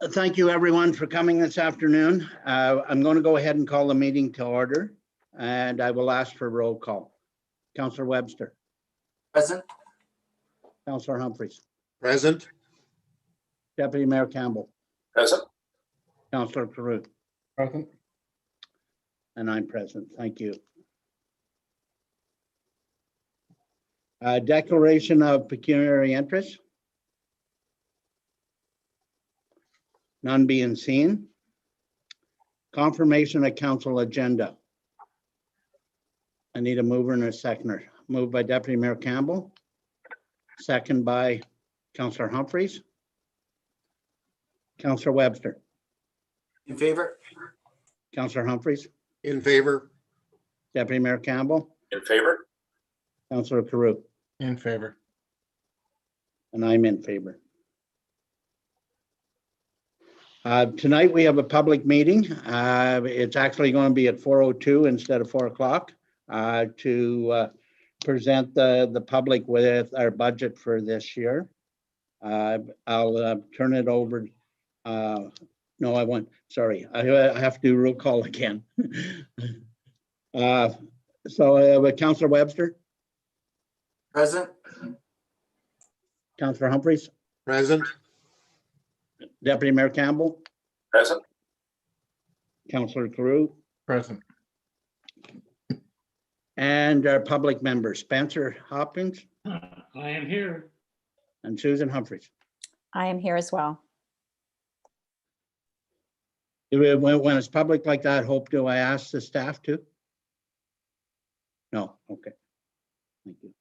Thank you, everyone, for coming this afternoon. I'm going to go ahead and call the meeting to order, and I will ask for roll call. Councillor Webster. Present. Councillor Humphreys. Present. Deputy Mayor Campbell. Present. Councillor Carew. Present. And I'm present. Thank you. Declaration of pecuniary interest. None being seen. Confirmation of council agenda. I need a mover and a seconder. Moved by Deputy Mayor Campbell. Second by Councillor Humphreys. Councillor Webster. In favor? Councillor Humphreys. In favor. Deputy Mayor Campbell. In favor. Councillor Carew. In favor. And I'm in favor. Tonight we have a public meeting. It's actually going to be at 4:02 instead of 4 o'clock to present the public with our budget for this year. I'll turn it over. No, I won't. Sorry, I have to do roll call again. So Councillor Webster. Present. Councillor Humphreys. Present. Deputy Mayor Campbell. Present. Councillor Carew. Present. And our public members, Spencer Hopkins. I am here. And Susan Humphreys. I am here as well. When it's public like that, Hope, do I ask the staff to? No, okay. Thank you.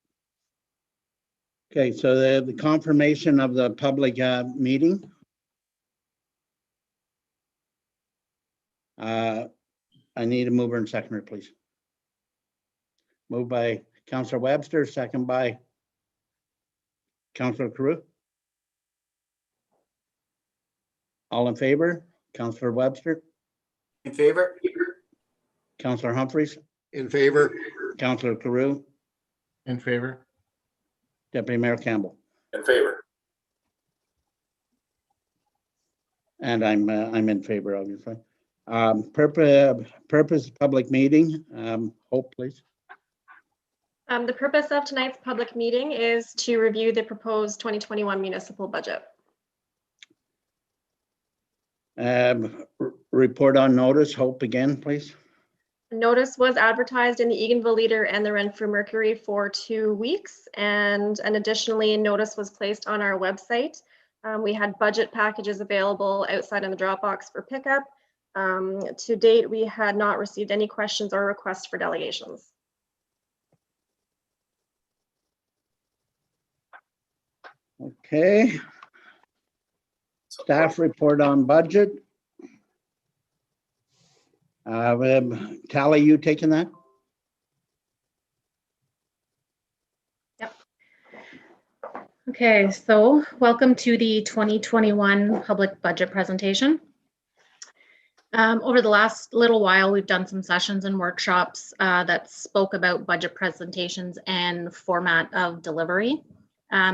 Okay, so the confirmation of the public meeting. I need a mover and seconder, please. Moved by Councillor Webster, second by Councillor Carew. All in favor? Councillor Webster. In favor? Councillor Humphreys. In favor. Councillor Carew. In favor. Deputy Mayor Campbell. In favor. And I'm in favor, obviously. Purpose public meeting. Hope, please. The purpose of tonight's public meeting is to review the proposed 2021 municipal budget. Report on notice. Hope again, please. Notice was advertised in the Eganville Leader and the Renfrew Mercury for 2 weeks, and additionally, notice was placed on our website. We had budget packages available outside in the drop box for pickup. To date, we had not received any questions or requests for delegations. Okay. Staff report on budget. Tally, you taking that? Yep. Okay, so welcome to the 2021 public budget presentation. Over the last little while, we've done some sessions and workshops that spoke about budget presentations and format of delivery.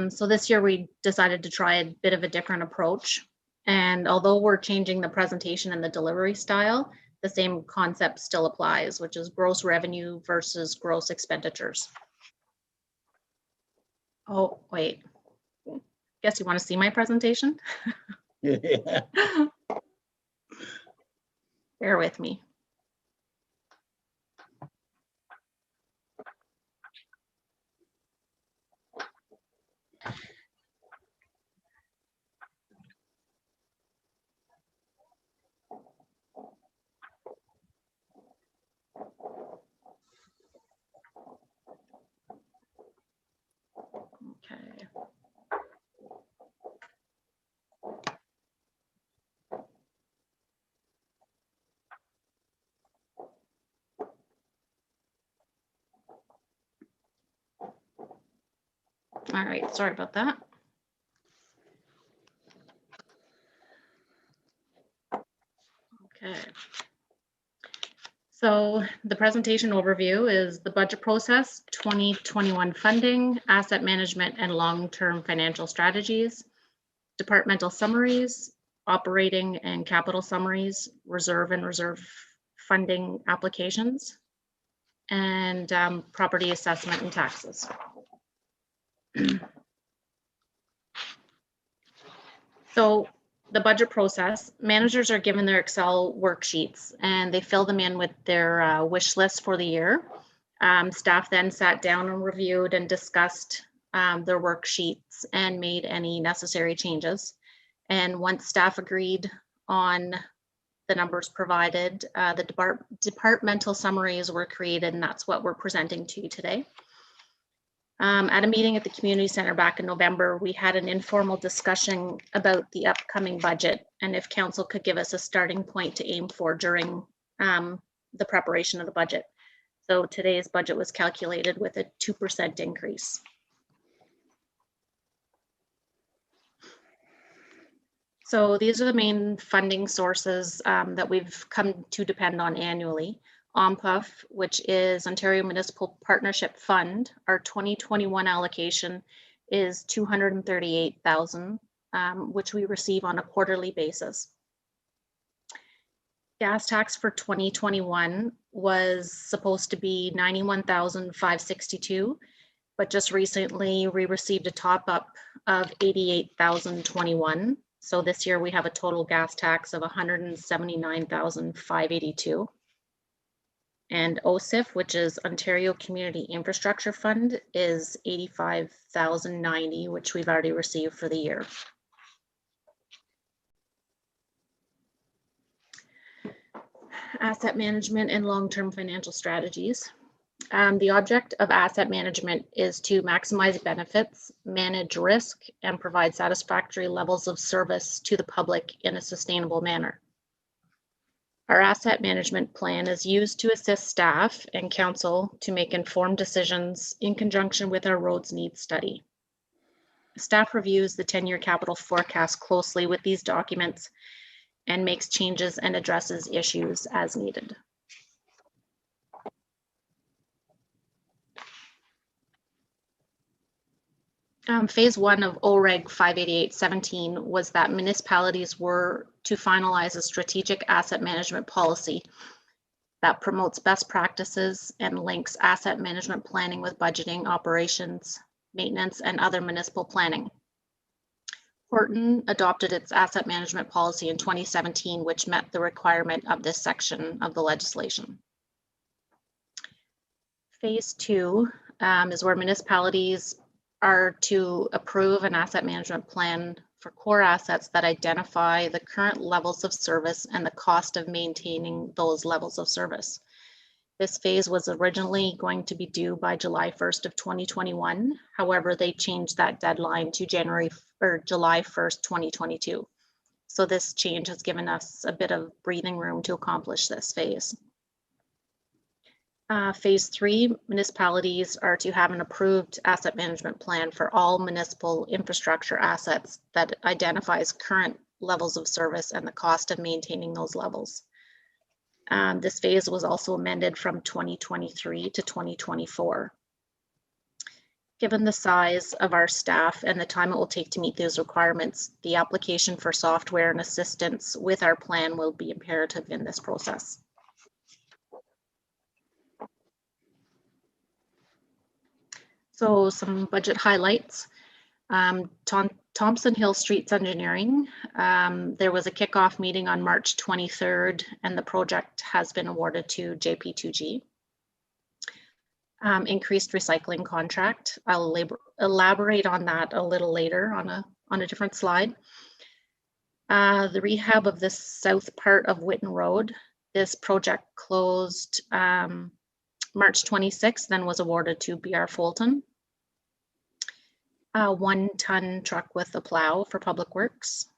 So this year we decided to try a bit of a different approach. And although we're changing the presentation and the delivery style, the same concept still applies, which is gross revenue versus gross expenditures. Oh, wait. Guess you want to see my presentation? Yeah. Bear with me. Okay. All right, sorry about that. Okay. So the presentation overview is the budget process, 2021 funding, asset management and long-term financial strategies, departmental summaries, operating and capital summaries, reserve and reserve funding applications, and property assessment and taxes. So the budget process, managers are given their Excel worksheets and they fill them in with their wish list for the year. Staff then sat down and reviewed and discussed their worksheets and made any necessary changes. And once staff agreed on the numbers provided, the departmental summaries were created, and that's what we're presenting to you today. At a meeting at the community center back in November, we had an informal discussion about the upcoming budget and if council could give us a starting point to aim for during the preparation of the budget. So today's budget was calculated with a 2% increase. So these are the main funding sources that we've come to depend on annually. OMPUF, which is Ontario Municipal Partnership Fund, our 2021 allocation is $238,000, which we receive on a quarterly basis. Gas tax for 2021 was supposed to be $91,562, but just recently we received a top up of $88,021. So this year we have a total gas tax of $179,582. And OSIF, which is Ontario Community Infrastructure Fund, is $85,090, which we've already received for the year. Asset management and long-term financial strategies. The object of asset management is to maximize benefits, manage risk, and provide satisfactory levels of service to the public in a sustainable manner. Our asset management plan is used to assist staff and council to make informed decisions in conjunction with our roads needs study. Staff reviews the 10-year capital forecast closely with these documents and makes changes and addresses issues as needed. Phase 1 of OREG 588-17 was that municipalities were to finalize a strategic asset management policy that promotes best practices and links asset management planning with budgeting, operations, maintenance, and other municipal planning. Horton adopted its asset management policy in 2017, which met the requirement of this section of the legislation. Phase 2 is where municipalities are to approve an asset management plan for core assets that identify the current levels of service and the cost of maintaining those levels of service. This phase was originally going to be due by July 1st of 2021. However, they changed that deadline to July 1st, 2022. So this change has given us a bit of breathing room to accomplish this phase. Phase 3, municipalities are to have an approved asset management plan for all municipal infrastructure assets that identifies current levels of service and the cost of maintaining those levels. This phase was also amended from 2023 to 2024. Given the size of our staff and the time it will take to meet those requirements, the application for software and assistance with our plan will be imperative in this process. So some budget highlights. Thompson Hill Streets Engineering. There was a kickoff meeting on March 23rd, and the project has been awarded to JP2G. Increased recycling contract. I'll elaborate on that a little later on a different slide. The rehab of the south part of Whitten Road. This project closed March 26th, then was awarded to BR Fulton. 1-ton truck with a plow for Public Works.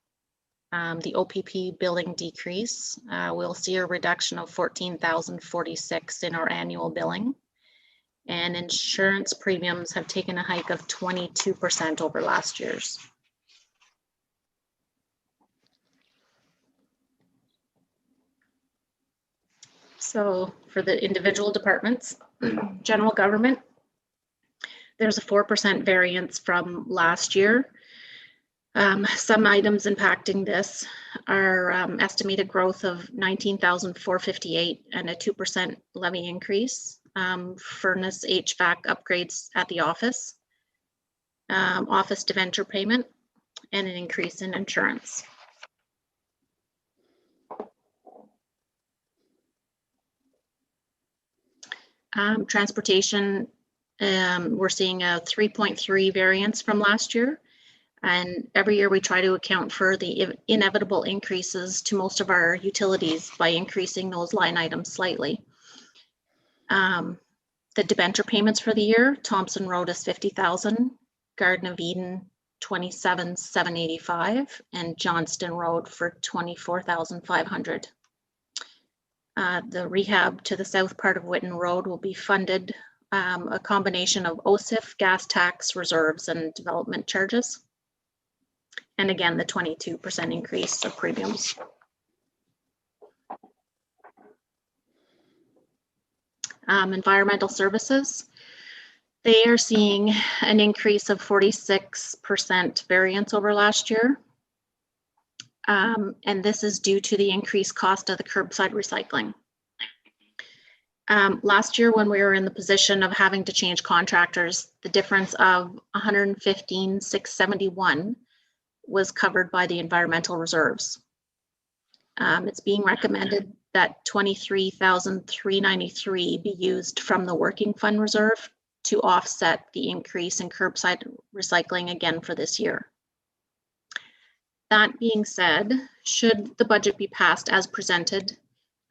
The OPP billing decrease. We'll see a reduction of $14,046 in our annual billing. And insurance premiums have taken a hike of 22% over last year's. So for the individual departments, general government, there's a 4% variance from last year. Some items impacting this are estimated growth of 19,458 and a 2% levy increase, furnace HVAC upgrades at the office, office debenture payment, and an increase in insurance. Transportation, we're seeing a 3.3 variance from last year. And every year we try to account for the inevitable increases to most of our utilities by increasing those line items slightly. The debenture payments for the year, Thompson Road is 50,000, Garden of Eden 27,785, and Johnston Road for 24,500. The rehab to the south part of Whitten Road will be funded a combination of OSIF, gas tax reserves, and development charges. And again, the 22% increase of premiums. Environmental services, they are seeing an increase of 46% variance over last year. And this is due to the increased cost of the curbside recycling. Last year, when we were in the position of having to change contractors, the difference of $115,671 was covered by the environmental reserves. It's being recommended that $23,393 be used from the working fund reserve to offset the increase in curbside recycling again for this year. That being said, should the budget be passed as presented,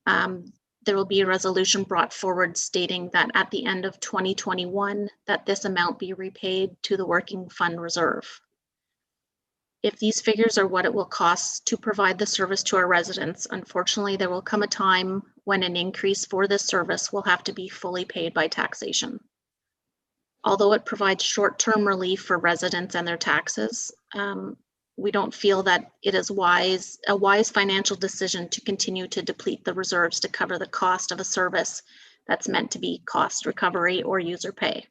there will be a resolution brought forward stating that at the end of 2021, that this amount be repaid to the working fund reserve. If these figures are what it will cost to provide the service to our residents, unfortunately, there will come a time when an increase for this service will have to be fully paid by taxation. Although it provides short-term relief for residents and their taxes, we don't feel that it is a wise financial decision to continue to deplete the reserves to cover the cost of a service that's meant to be cost recovery or user pay.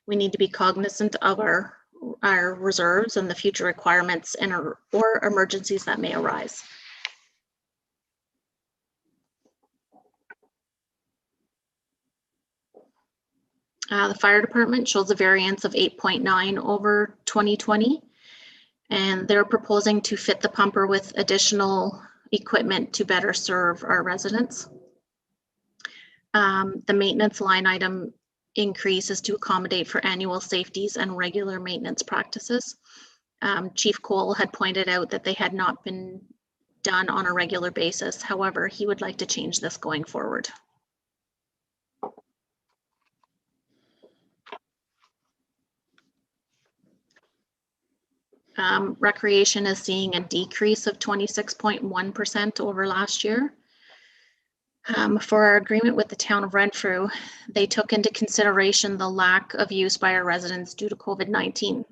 We need to be cognizant of our reserves and the future requirements and or emergencies that may arise. The fire department shows a variance of 8.9 over 2020, and they're proposing to fit the pumper with additional equipment to better serve our residents. The maintenance line item increase is to accommodate for annual safeties and regular maintenance practices. Chief Cole had pointed out that they had not been done on a regular basis. However, he would like to change this going forward. Recreation is seeing a decrease of 26.1% over last year. For our agreement with the town of Renfrew, they took into consideration the lack of use by our residents due to COVID-19.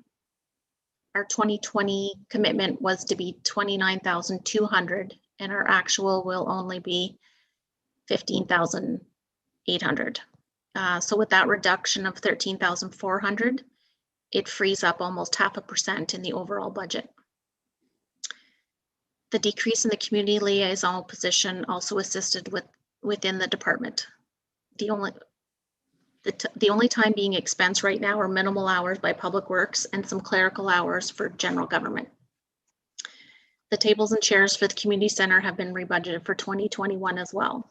Our 2020 commitment was to be 29,200 and our actual will only be 15,800. So with that reduction of 13,400, it frees up almost 0.5% in the overall budget. The decrease in the community liaison position also assisted within the department. The only time being expense right now are minimal hours by Public Works and some clerical hours for general government. The tables and chairs for the community center have been rebudgeted for 2021 as well.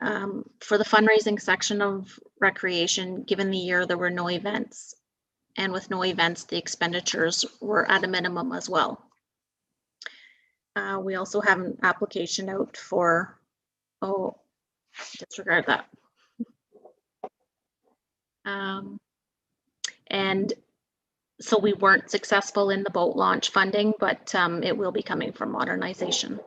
For the fundraising section of recreation, given the year there were no events, and with no events, the expenditures were at a minimum as well. We also have an application out for, disregard that. And so we weren't successful in the boat launch funding, but it will be coming from modernization.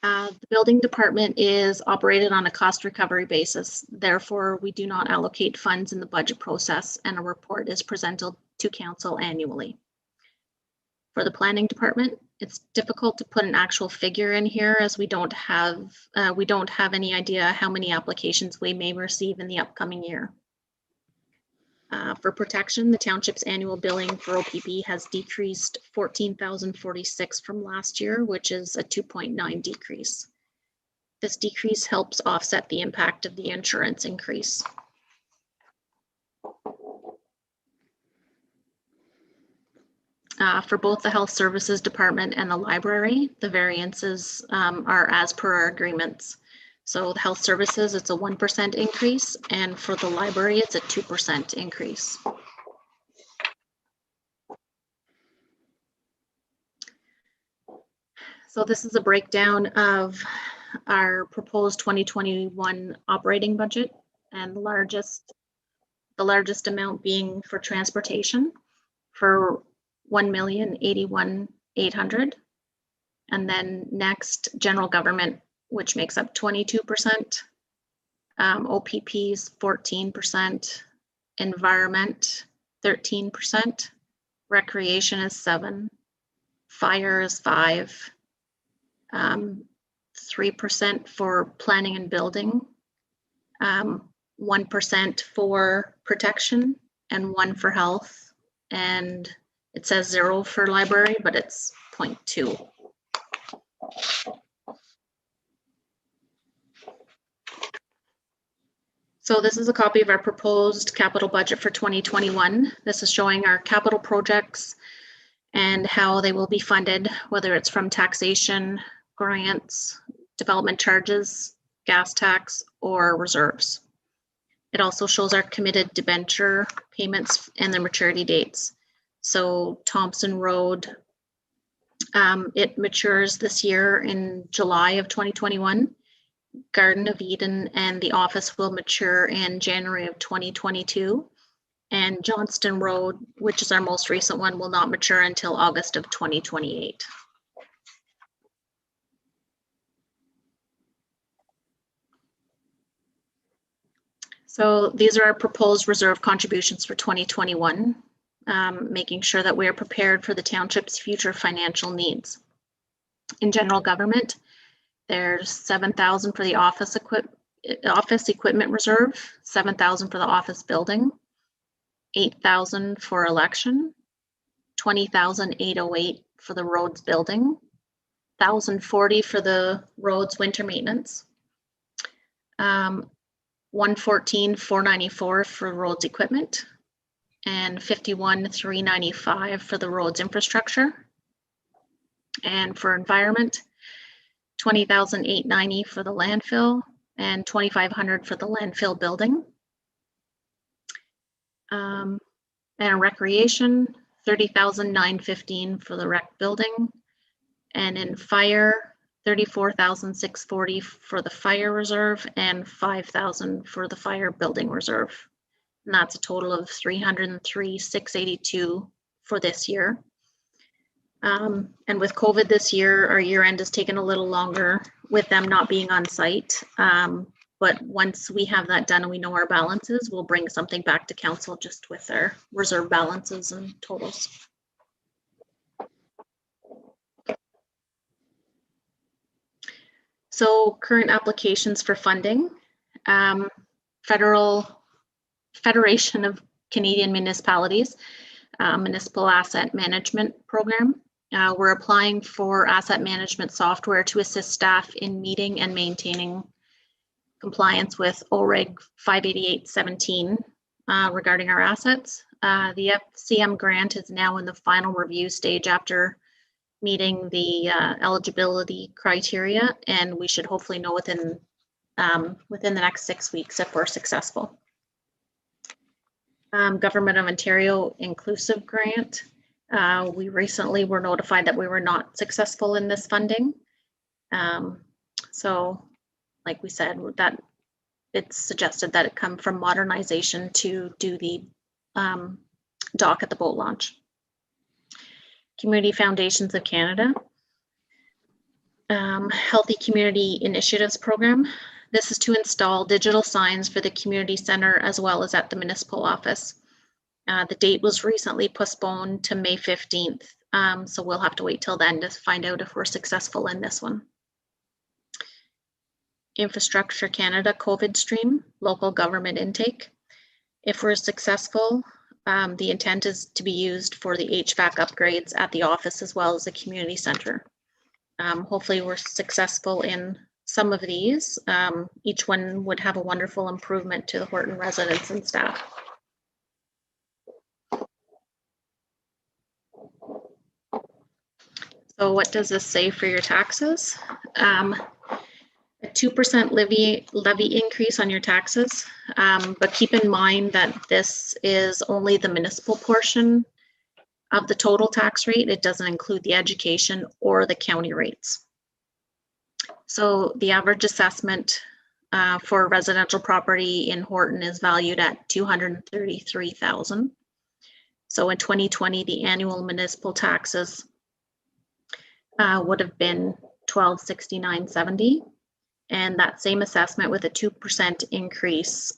The building department is operated on a cost recovery basis. Therefore, we do not allocate funds in the budget process, and a report is presented to council annually. For the planning department, it's difficult to put an actual figure in here as we don't have any idea how many applications we may receive in the upcoming year. For protection, the township's annual billing for OPP has decreased 14,046 from last year, which is a 2.9 decrease. This decrease helps offset the impact of the insurance increase. For both the Health Services Department and the library, the variances are as per our agreements. So the Health Services, it's a 1% increase, and for the library, it's a 2% increase. So this is a breakdown of our proposed 2021 operating budget, and the largest amount being for transportation for $1,081,800, and then next general government, which makes up 22%, OPP's 14%, environment 13%, recreation is 7%, fire is 5%, 3% for planning and building, 1% for protection, and 1% for health, and it says 0 for library, but it's 0.2. So this is a copy of our proposed capital budget for 2021. This is showing our capital projects and how they will be funded, whether it's from taxation, grants, development charges, gas tax, or reserves. It also shows our committed debenture payments and their maturity dates. So Thompson Road, it matures this year in July of 2021. Garden of Eden and the office will mature in January of 2022. And Johnston Road, which is our most recent one, will not mature until August of 2028. So these are our proposed reserve contributions for 2021, making sure that we are prepared for the township's future financial needs. In general government, there's $7,000 for the office equipment reserve, $7,000 for the office building, $8,000 for election, $20,808 for the roads building, $1,040 for the roads winter maintenance, $114,494 for roads equipment, and $51,395 for the roads infrastructure. And for environment, $20,890 for the landfill and $2,500 for the landfill building. And recreation, $30,915 for the rec building. And in fire, $34,640 for the fire reserve and $5,000 for the fire building reserve. And that's a total of $303,682 for this year. And with COVID this year, our year end has taken a little longer with them not being on site. But once we have that done and we know our balances, we'll bring something back to council just with our reserve balances and totals. So current applications for funding, Federation of Canadian Municipalities, Municipal Asset Management Program. We're applying for asset management software to assist staff in meeting and maintaining compliance with OREG 58817 regarding our assets. The FCM grant is now in the final review stage after meeting the eligibility criteria, and we should hopefully know within the next 6 weeks if we're successful. Government of Ontario Inclusive Grant. We recently were notified that we were not successful in this funding. So like we said, that it's suggested that it come from modernization to do the dock at the boat launch. Community Foundations of Canada. Healthy Community Initiatives Program. This is to install digital signs for the community center as well as at the municipal office. The date was recently postponed to May 15th, so we'll have to wait till then to find out if we're successful in this one. Infrastructure Canada COVID stream, local government intake. If we're successful, the intent is to be used for the HVAC upgrades at the office as well as the community center. Hopefully we're successful in some of these. Each one would have a wonderful improvement to the Horton residents and staff. So what does this say for your taxes? A 2% levy increase on your taxes, but keep in mind that this is only the municipal portion of the total tax rate. It doesn't include the education or the county rates. So the average assessment for a residential property in Horton is valued at $233,000. So in 2020, the annual municipal taxes would have been $1,269.70. And that same assessment with a 2% increase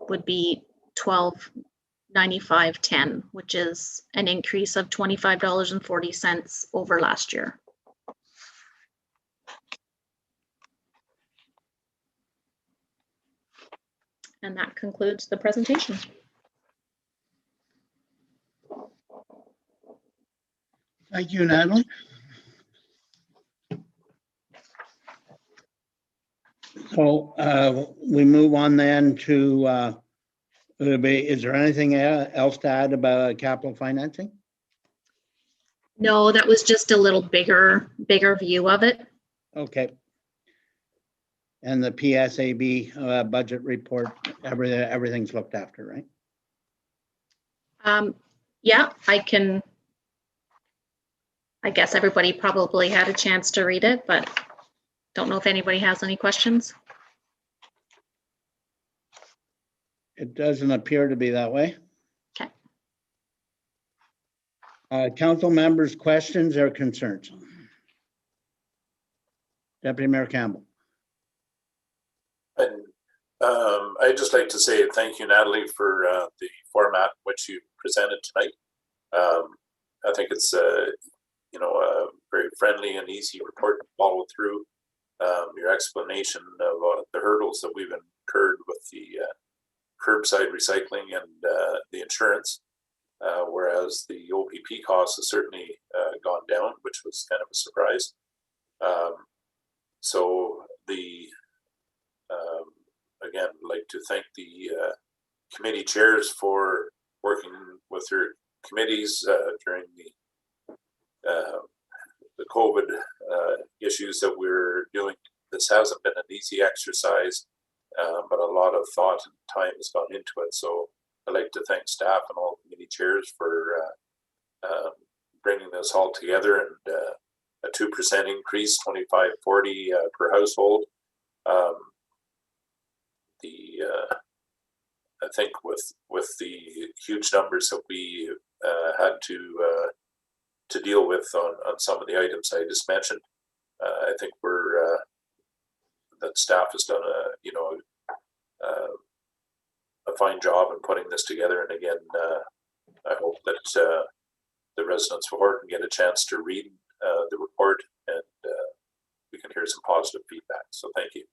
would be $1,295.10, which is an increase of $25.40 over last year. And that concludes the presentation. Thank you, Natalie. So we move on then to, is there anything else to add about capital financing? No, that was just a little bigger view of it. Okay. And the PSAB budget report, everything's looked after, right? Yeah, I guess everybody probably had a chance to read it, but don't know if anybody has any questions. It doesn't appear to be that way. Okay. Council members' questions or concerns? Deputy Mayor Campbell. And I'd just like to say thank you, Natalie, for the format which you presented tonight. I think it's a very friendly and easy report to follow through. Your explanation of the hurdles that we've incurred with the curbside recycling and the insurance, whereas the OPP cost has certainly gone down, which was kind of a surprise. So again, I'd like to thank the committee chairs for working with their committees during the COVID issues that we're doing. This hasn't been an easy exercise, but a lot of thought and time has gone into it. So I'd like to thank staff and all committee chairs for bringing this all together, and a 2% increase, $25.40 per household. I think with the huge numbers that we had to deal with on some of the items I just mentioned, I think that staff has done a fine job in putting this together. And again, I hope that the residents of Horton get a chance to read the report, and we can hear some positive feedback. So thank you.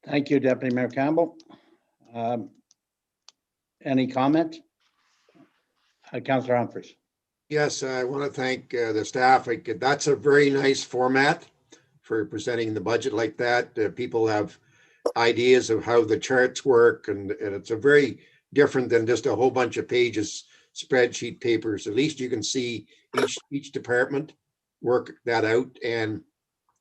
Thank you, Deputy Mayor Campbell. Any comment? Councillor Humphries. Yes, I want to thank the staff. That's a very nice format for presenting the budget like that. People have ideas of how the charts work, and it's a very different than just a whole bunch of pages, spreadsheet papers. At least you can see each department work that out, and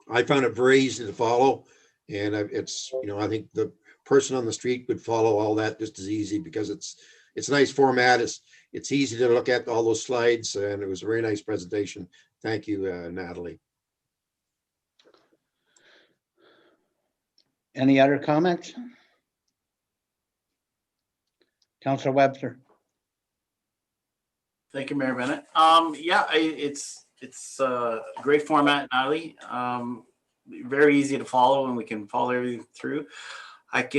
I found it very easy to follow. And it's, I think the person on the street would follow all that just as easy, because it's a nice format. It's easy to look at all those slides, and it was a very nice presentation. Thank you, Natalie. Any other comments? Councillor Webster. Thank you, Mayor Bennett. Yeah, it's a great format, Natalie. Very easy to follow, and we can follow everything through. I'd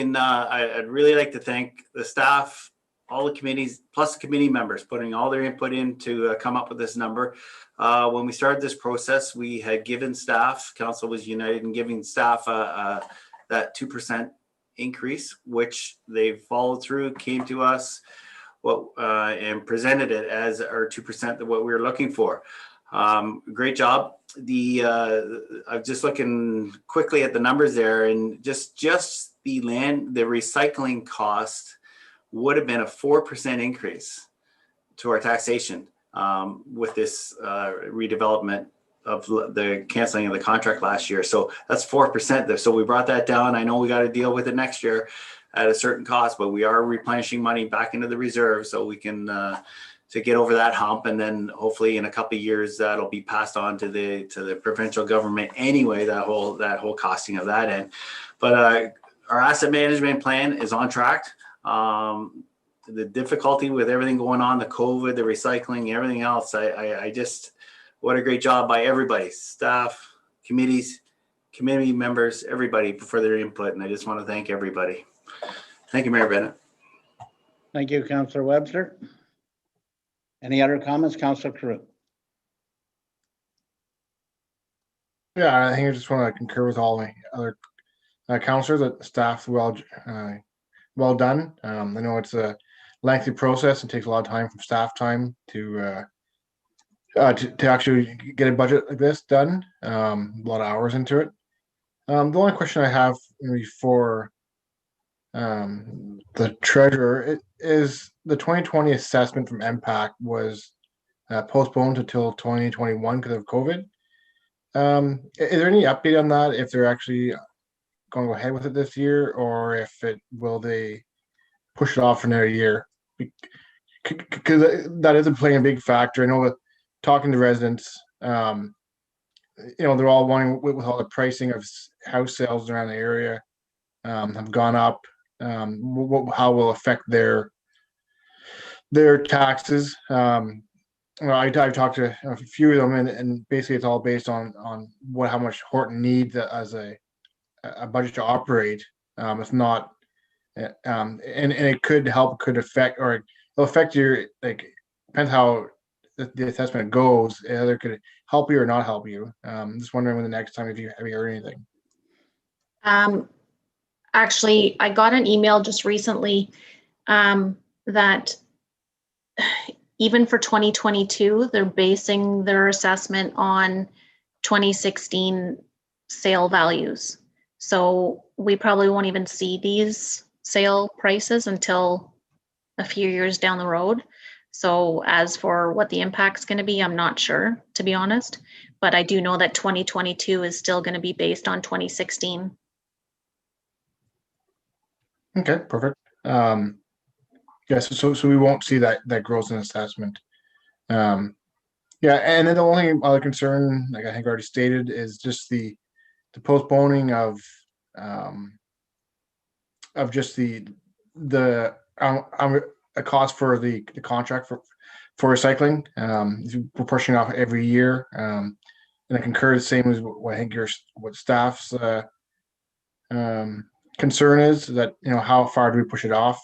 really like to thank the staff, all the committees, plus the committee members, putting all their input in to come up with this number. When we started this process, we had given staff, council was united in giving staff that 2% increase, which they've followed through, came to us and presented it as our 2% of what we were looking for. Great job. I'm just looking quickly at the numbers there, and just the recycling cost would have been a 4% increase to our taxation with this redevelopment of the canceling of the contract last year. So that's 4% there. So we brought that down. I know we got to deal with it next year at a certain cost, but we are replenishing money back into the reserve so we can to get over that hump, and then hopefully in a couple of years that'll be passed on to the provincial government anyway. That whole costing of that end, but our asset management plan is on track. The difficulty with everything going on, the COVID, the recycling, everything else, I just, what a great job by everybody, staff, committees, committee members, everybody for their input. And I just want to thank everybody. Thank you, Mayor Bennett. Thank you, Councillor Webster. Any other comments, Councillor Crew? Yeah, I think I just want to concur with all the other councillors, that staff well done. I know it's a lengthy process. It takes a lot of time from staff time to actually get a budget like this done. A lot of hours into it. The only question I have maybe for the treasurer is the 2020 assessment from MPAC was postponed until 2021 because of COVID. Is there any update on that, if they're actually going to go ahead with it this year, or will they push it off for another year? Because that isn't playing a big factor. I know that talking to residents, they're all wanting, with all the pricing of house sales around the area have gone up, how will affect their taxes. I've talked to a few of them, and basically it's all based on how much Horton needs as a budget to operate. If not, and it could affect, or it'll affect your, depends how the assessment goes. Either could help you or not help you. Just wondering when the next time, have you heard anything? Actually, I got an email just recently that even for 2022, they're basing their assessment on 2016 sale values. So we probably won't even see these sale prices until a few years down the road. So as for what the impact's going to be, I'm not sure, to be honest. But I do know that 2022 is still going to be based on 2016. Okay, perfect. So we won't see that growth in assessment. Yeah, and then the only other concern, like I think I already stated, is just the postponing of just a cost for the contract for recycling. We're pushing off every year, and I concur the same as what I think what staff's concern is, that how far do we push it off?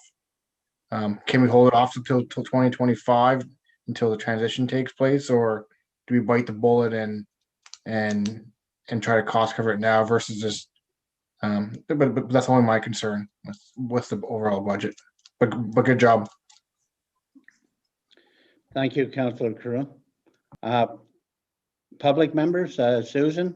Can we hold it off until 2025 until the transition takes place, or do we bite the bullet and try to cost cover it now versus just but that's only my concern with the overall budget. But good job. Thank you, Councillor Crew. Public members, Susan?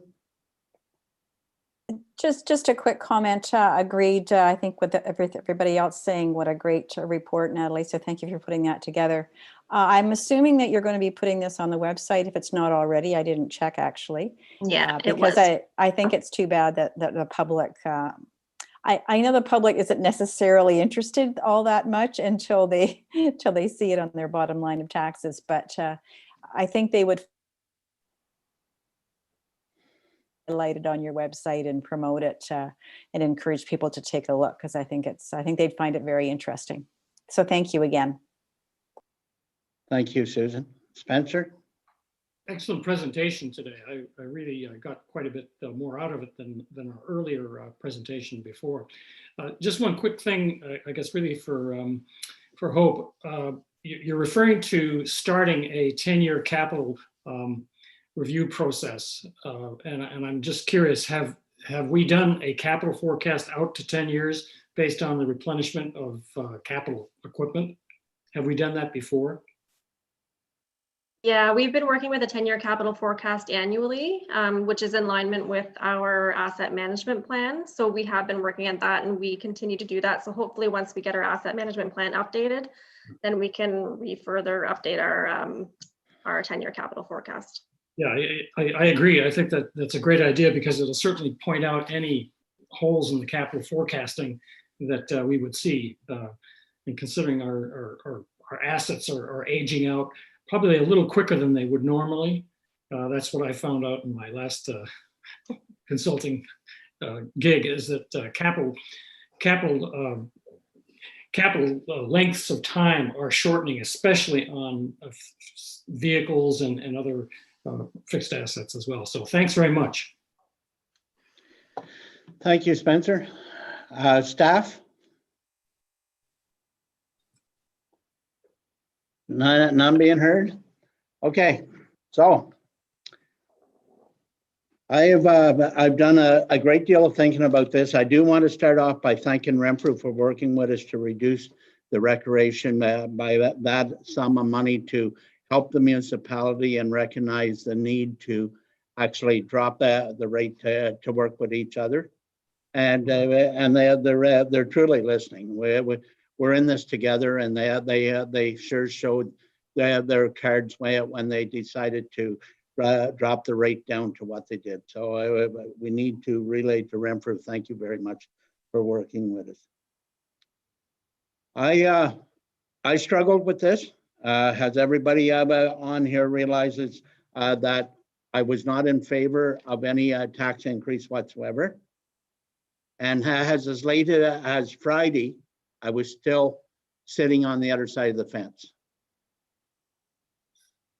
Just a quick comment. Agreed, I think, with everybody else saying what a great report, Natalie. So thank you for putting that together. I'm assuming that you're going to be putting this on the website if it's not already. I didn't check, actually. Yeah, because I think it's too bad that the public, I know the public isn't necessarily interested all that much until they see it on their bottom line of taxes. But I think they would highlight it on your website and promote it and encourage people to take a look, because I think they'd find it very interesting. So thank you again. Thank you, Susan. Spencer? Excellent presentation today. I really got quite a bit more out of it than our earlier presentation before. Just one quick thing, I guess, really for Hope. You're referring to starting a 10-year capital review process, and I'm just curious, have we done a capital forecast out to 10 years based on the replenishment of capital equipment. Have we done that before? Yeah, we've been working with a 10-year capital forecast annually, which is in alignment with our asset management plan. So we have been working at that and we continue to do that. So hopefully once we get our asset management plan updated, then we can further update our 10-year capital forecast. Yeah, I agree. I think that that's a great idea because it'll certainly point out any holes in the capital forecasting that we would see. And considering our assets are aging out probably a little quicker than they would normally. That's what I found out in my last consulting gig, is that capital lengths of time are shortening, especially on vehicles and other fixed assets as well. So thanks very much. Thank you, Spencer. Staff? None being heard? Okay, so I've done a great deal of thinking about this. I do want to start off by thanking Renfrew for working with us to reduce the recreation by that sum of money to help the municipality and recognize the need to actually drop the rate to work with each other. And they're truly listening. We're in this together, and they sure showed their cards when they decided to drop the rate down to what they did. So we need to relay to Renfrew, thank you very much for working with us. I struggled with this. Has everybody on here realizes that I was not in favor of any tax increase whatsoever? And as late as Friday, I was still sitting on the other side of the fence.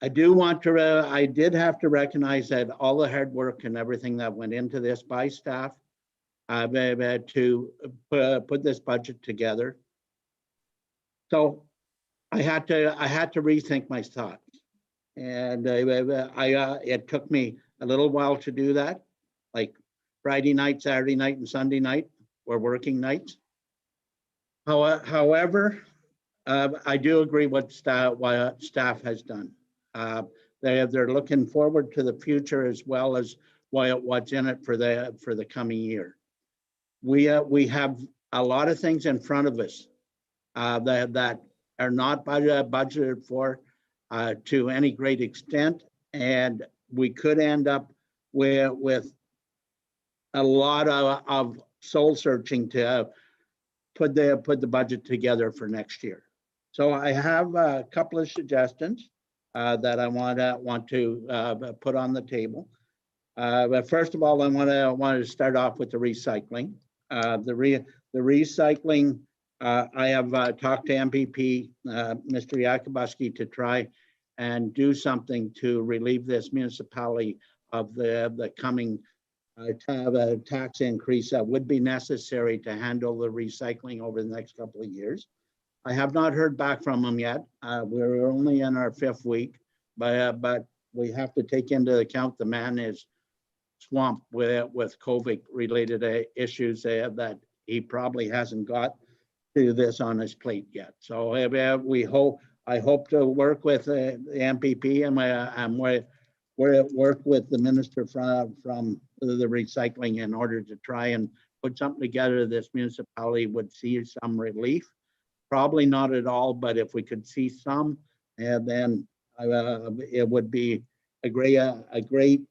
I did have to recognize that all the hard work and everything that went into this by staff to put this budget together. So I had to rethink my thoughts, and it took me a little while to do that. Like Friday night, Saturday night, and Sunday night were working nights. However, I do agree what staff has done. They're looking forward to the future as well as what's in it for the coming year. We have a lot of things in front of us that are not budgeted for to any great extent, and we could end up with a lot of soul searching to put the budget together for next year. So I have a couple of suggestions that I want to put on the table. But first of all, I want to start off with the recycling. The recycling. I have talked to MPP, Mr. Yakubuski, to try and do something to relieve this municipality of the coming tax increase that would be necessary to handle the recycling over the next couple of years. I have not heard back from them yet. We're only in our 5th week, but we have to take into account the man is swamped with COVID-related issues that he probably hasn't got to this on his plate yet. So I hope to work with the MPP and work with the minister from the recycling in order to try and put something together this municipality would see some relief. Probably not at all, but if we could see some, then it would be a great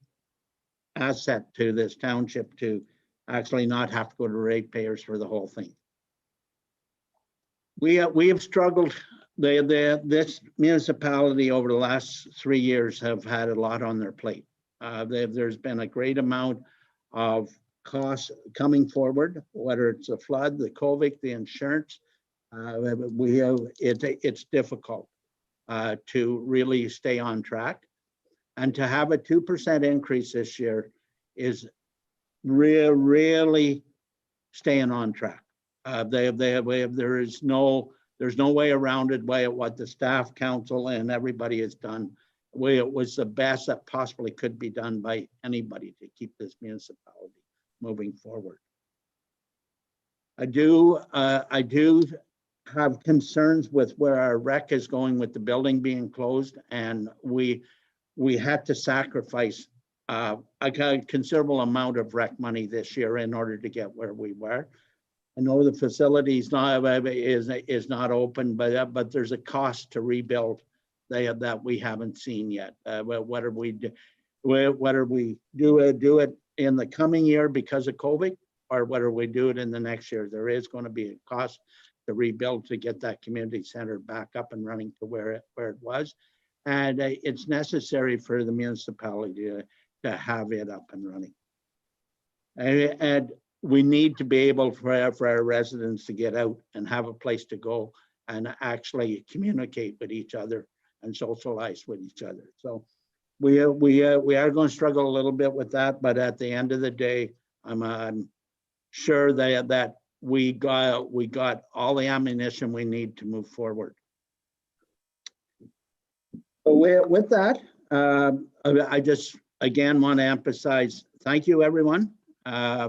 asset to this township to actually not have to go to ratepayers for the whole thing. We have struggled. This municipality over the last 3 years have had a lot on their plate. There's been a great amount of costs coming forward, whether it's the flood, the COVID, the insurance. It's difficult to really stay on track, and to have a 2% increase this year is really staying on track. There's no way around it. What the staff, council, and everybody has done, it was the best that possibly could be done by anybody to keep this municipality moving forward. I do have concerns with where our rec is going with the building being closed, and we had to sacrifice a considerable amount of rec money this year in order to get where we were. I know the facility is not open, but there's a cost to rebuild that we haven't seen yet. Whether we do it in the coming year because of COVID, or whether we do it in the next year, there is going to be a cost to rebuild to get that community center back up and running to where it was. And it's necessary for the municipality to have it up and running. And we need to be able for our residents to get out and have a place to go and actually communicate with each other and socialize with each other. So we are going to struggle a little bit with that, but at the end of the day, I'm sure that we got all the ammunition we need to move forward. So with that, I just again want to emphasize, thank you, everyone. I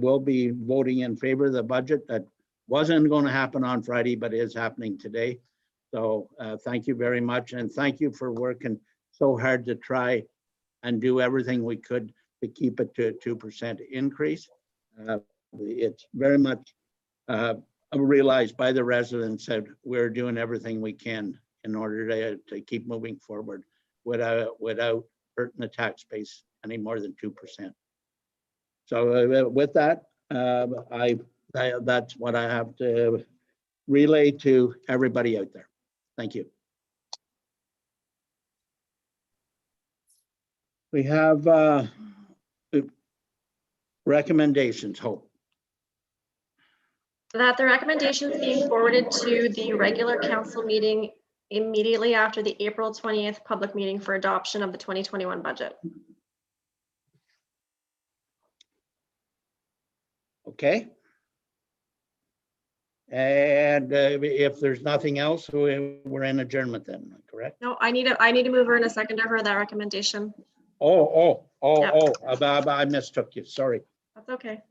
will be voting in favor of the budget. That wasn't going to happen on Friday, but is happening today. So thank you very much, and thank you for working so hard to try and do everything we could to keep it to a 2% increase. It's very much realized by the residents that we're doing everything we can in order to keep moving forward without hurting the tax base any more than 2%. So with that, that's what I have to relay to everybody out there. Thank you. We have recommendations, Hope. That the recommendations being forwarded to the regular council meeting immediately after the April 20th public meeting for adoption of the 2021 budget. Okay. And if there's nothing else, we're in adjournment then, correct? No, I need to move her in a second for that recommendation. I mistook you, sorry. That's okay.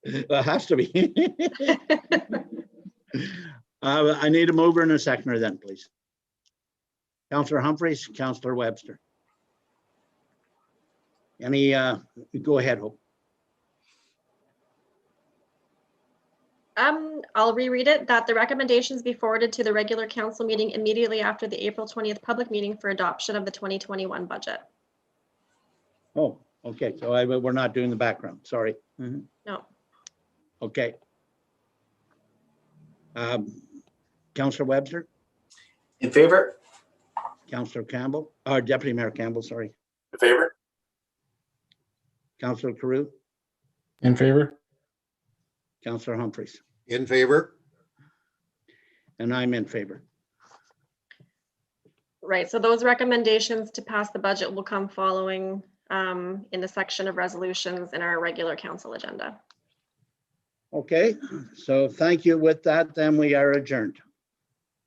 It has to be. I need a mover and a seconder then, please. Councillor Humphreys, Councillor Webster. Any, go ahead, Hope. I'll reread it, that the recommendations be forwarded to the regular council meeting immediately after the April 20th public meeting for adoption of the 2021 budget. Oh, okay, so we're not doing the background, sorry. Mm-hmm. No. Okay. Councillor Webster? In favor? Councillor Campbell, or Deputy Mayor Campbell, sorry. In favor? Councillor Carew? In favor? Councillor Humphreys? In favor? And I'm in favor. Right, so those recommendations to pass the budget will come following in the section of resolutions in our regular council agenda. Okay, so thank you. With that, then we are adjourned.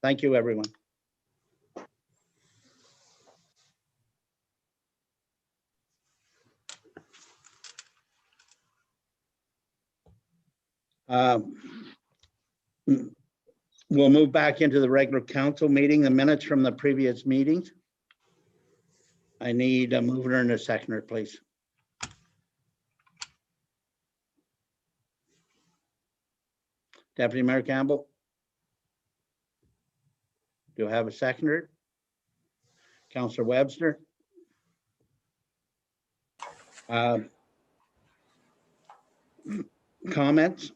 Thank you, everyone. We'll move back into the regular council meeting, the minutes from the previous meetings. I need a mover and a seconder, please. Deputy Mayor Campbell? Do I have a seconder? Councillor Webster? Comments?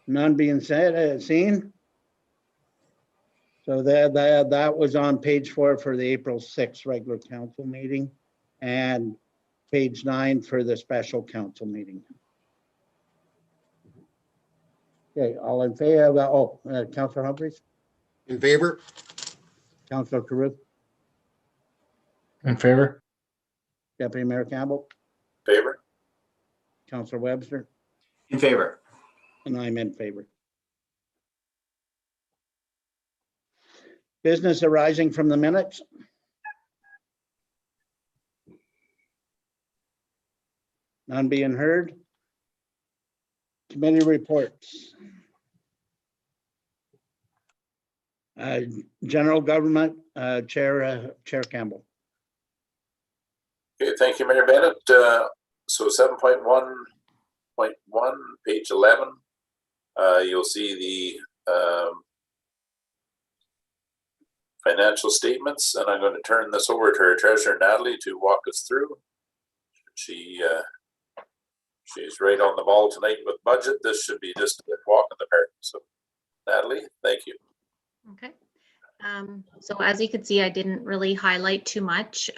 None being said, seen. So that was on page 4 for the April 6th regular council meeting and page 9 for the special council meeting. Okay, all in favor? Councillor Humphreys? In favor? Councillor Carew? In favor? Deputy Mayor Campbell? Favor? Councillor Webster? In favor. And I'm in favor. Business arising from the minutes? None being heard. Committee reports. General Government, Chair Campbell. Okay, thank you, Mayor Bennett. So 7.1.1, page 11, you'll see the financial statements, and I'm going to turn this over to our treasurer, Natalie, to walk us through. She's right on the ball tonight with budget. This should be just a walk in the park. So, Natalie, thank you. Okay. So as you can see, I didn't really highlight too much.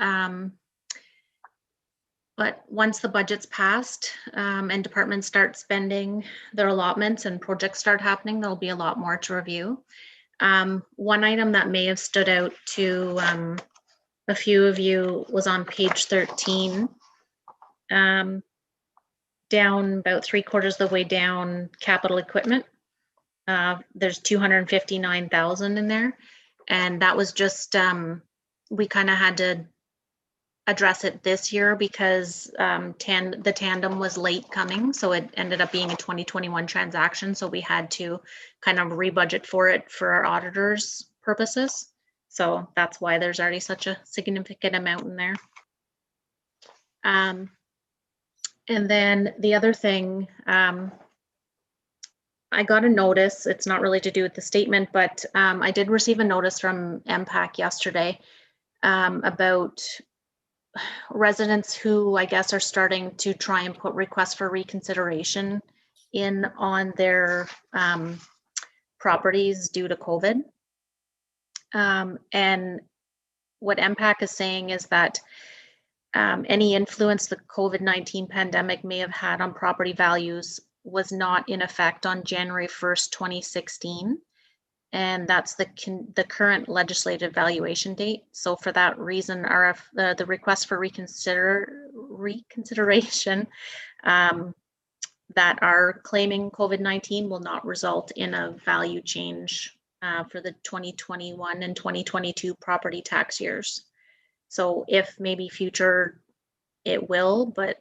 But once the budget's passed and departments start spending their allotments and projects start happening, there'll be a lot more to review. One item that may have stood out to a few of you was on page 13. Down about 3/4 of the way down, capital equipment. There's 259,000 in there. And that was just, we kind of had to address it this year because the tandem was late coming. So it ended up being a 2021 transaction. So we had to kind of rebudget for it for our auditors' purposes. So that's why there's already such a significant amount in there. And then the other thing, I got a notice, it's not really to do with the statement, but I did receive a notice from MPAC yesterday about residents who I guess are starting to try and put requests for reconsideration in on their properties due to COVID. And what MPAC is saying is that any influence the COVID-19 pandemic may have had on property values was not in effect on January 1st, 2016. And that's the current legislative valuation date. So for that reason, the request for reconsideration that are claiming COVID-19 will not result in a value change for the 2021 and 2022 property tax years. So if maybe future it will, but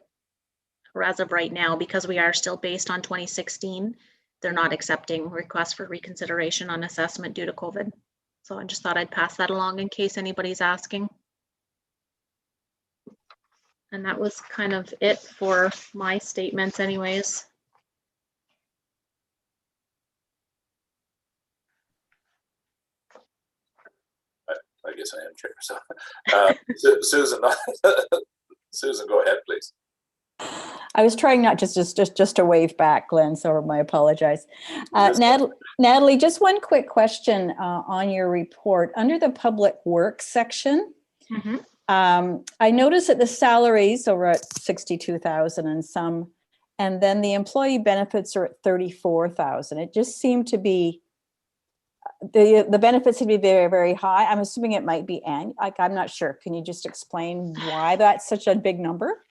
as of right now, because we are still based on 2016, they're not accepting requests for reconsideration on assessment due to COVID. So I just thought I'd pass that along in case anybody's asking. And that was kind of it for my statements anyways. I guess I am chair. So, Susan, Susan, go ahead, please. I was trying not just to wave back, Glenn, so I apologize. Natalie, just one quick question on your report. Under the public works section, I noticed that the salaries are at 62,000 and some, and then the employee benefits are at 34,000. It just seemed to be, the benefits seem to be very, very high. I'm assuming it might be annual. I'm not sure. Can you just explain why that's such a big number?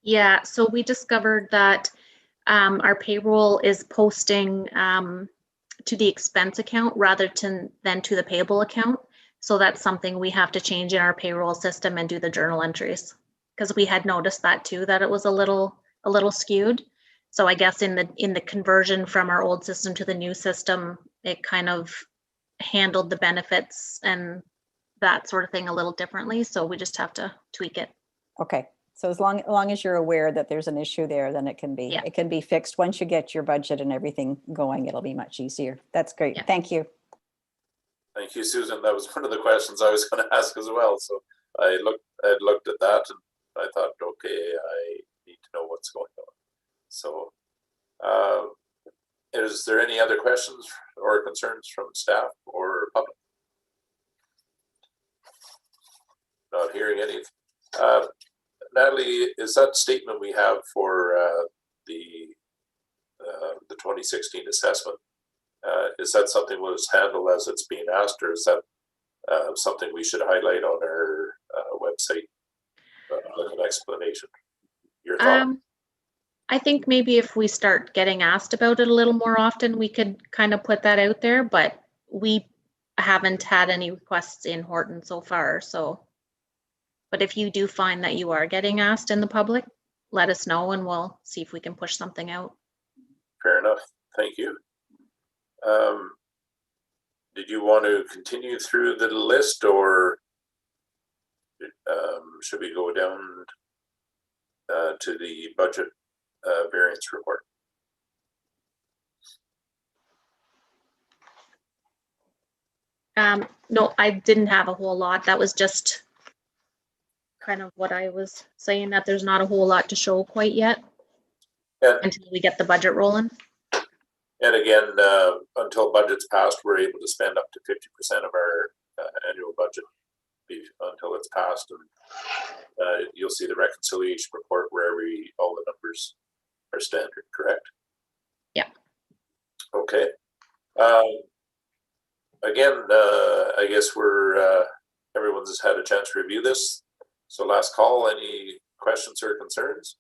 Yeah, so we discovered that our payroll is posting to the expense account rather than to the payable account. So that's something we have to change in our payroll system and do the journal entries, because we had noticed that too, that it was a little skewed. So I guess in the conversion from our old system to the new system, it kind of handled the benefits and that sort of thing a little differently. So we just have to tweak it. Okay. So as long as you're aware that there's an issue there, then it can be fixed. Once you get your budget and everything going, it'll be much easier. That's great. Yeah. Thank you. Thank you, Susan. That was one of the questions I was going to ask as well. So I looked at that and I thought, okay, I need to know what's going on. So is there any other questions or concerns from staff or public? Not hearing any. Natalie, is that statement we have for the 2016 assessment, is that something that was handled as it's being asked, or is that something we should highlight on our website with an explanation? Your thought? I think maybe if we start getting asked about it a little more often, we could kind of put that out there, but we haven't had any requests in Horton so far, so. But if you do find that you are getting asked in the public, let us know and we'll see if we can push something out. Fair enough. Thank you. Did you want to continue through the list, or should we go down to the budget variance report? No, I didn't have a whole lot. That was just kind of what I was saying, that there's not a whole lot to show quite yet And, until we get the budget rolling. and again, until budget's passed, we're able to spend up to 50% of our annual budget until it's passed. And you'll see the reconciliation report where all the numbers are standard, correct? Yeah. Okay. Again, I guess everyone's had a chance to review this. So last call, any questions or concerns?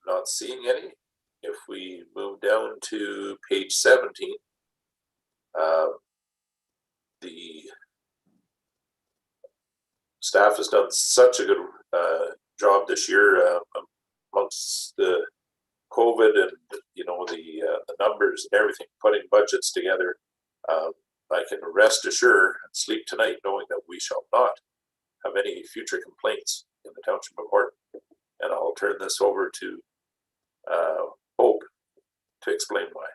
Not seeing any. If we move down to page 17, the staff has done such a good job this year amongst the COVID and the numbers and everything, putting budgets together. I can rest assured and sleep tonight knowing that we shall not have any future complaints in the township of Horton. And I'll turn this over to Hope to explain why.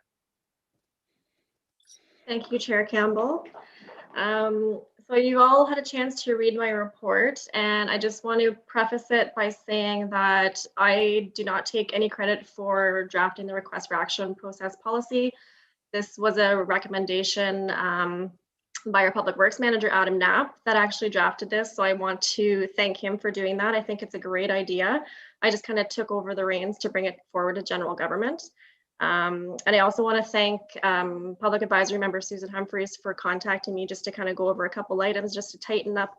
Thank you, Chair Campbell. So you all had a chance to read my report, and I just want to preface it by saying that I do not take any credit for drafting the request for action process policy. This was a recommendation by our Public Works Manager, Adam Knapp, that actually drafted this. So I want to thank him for doing that. I think it's a great idea. I just kind of took over the reins to bring it forward to general government. And I also want to thank Public Advisory Member Susan Humphreys for contacting me just to kind of go over a couple items just to tighten up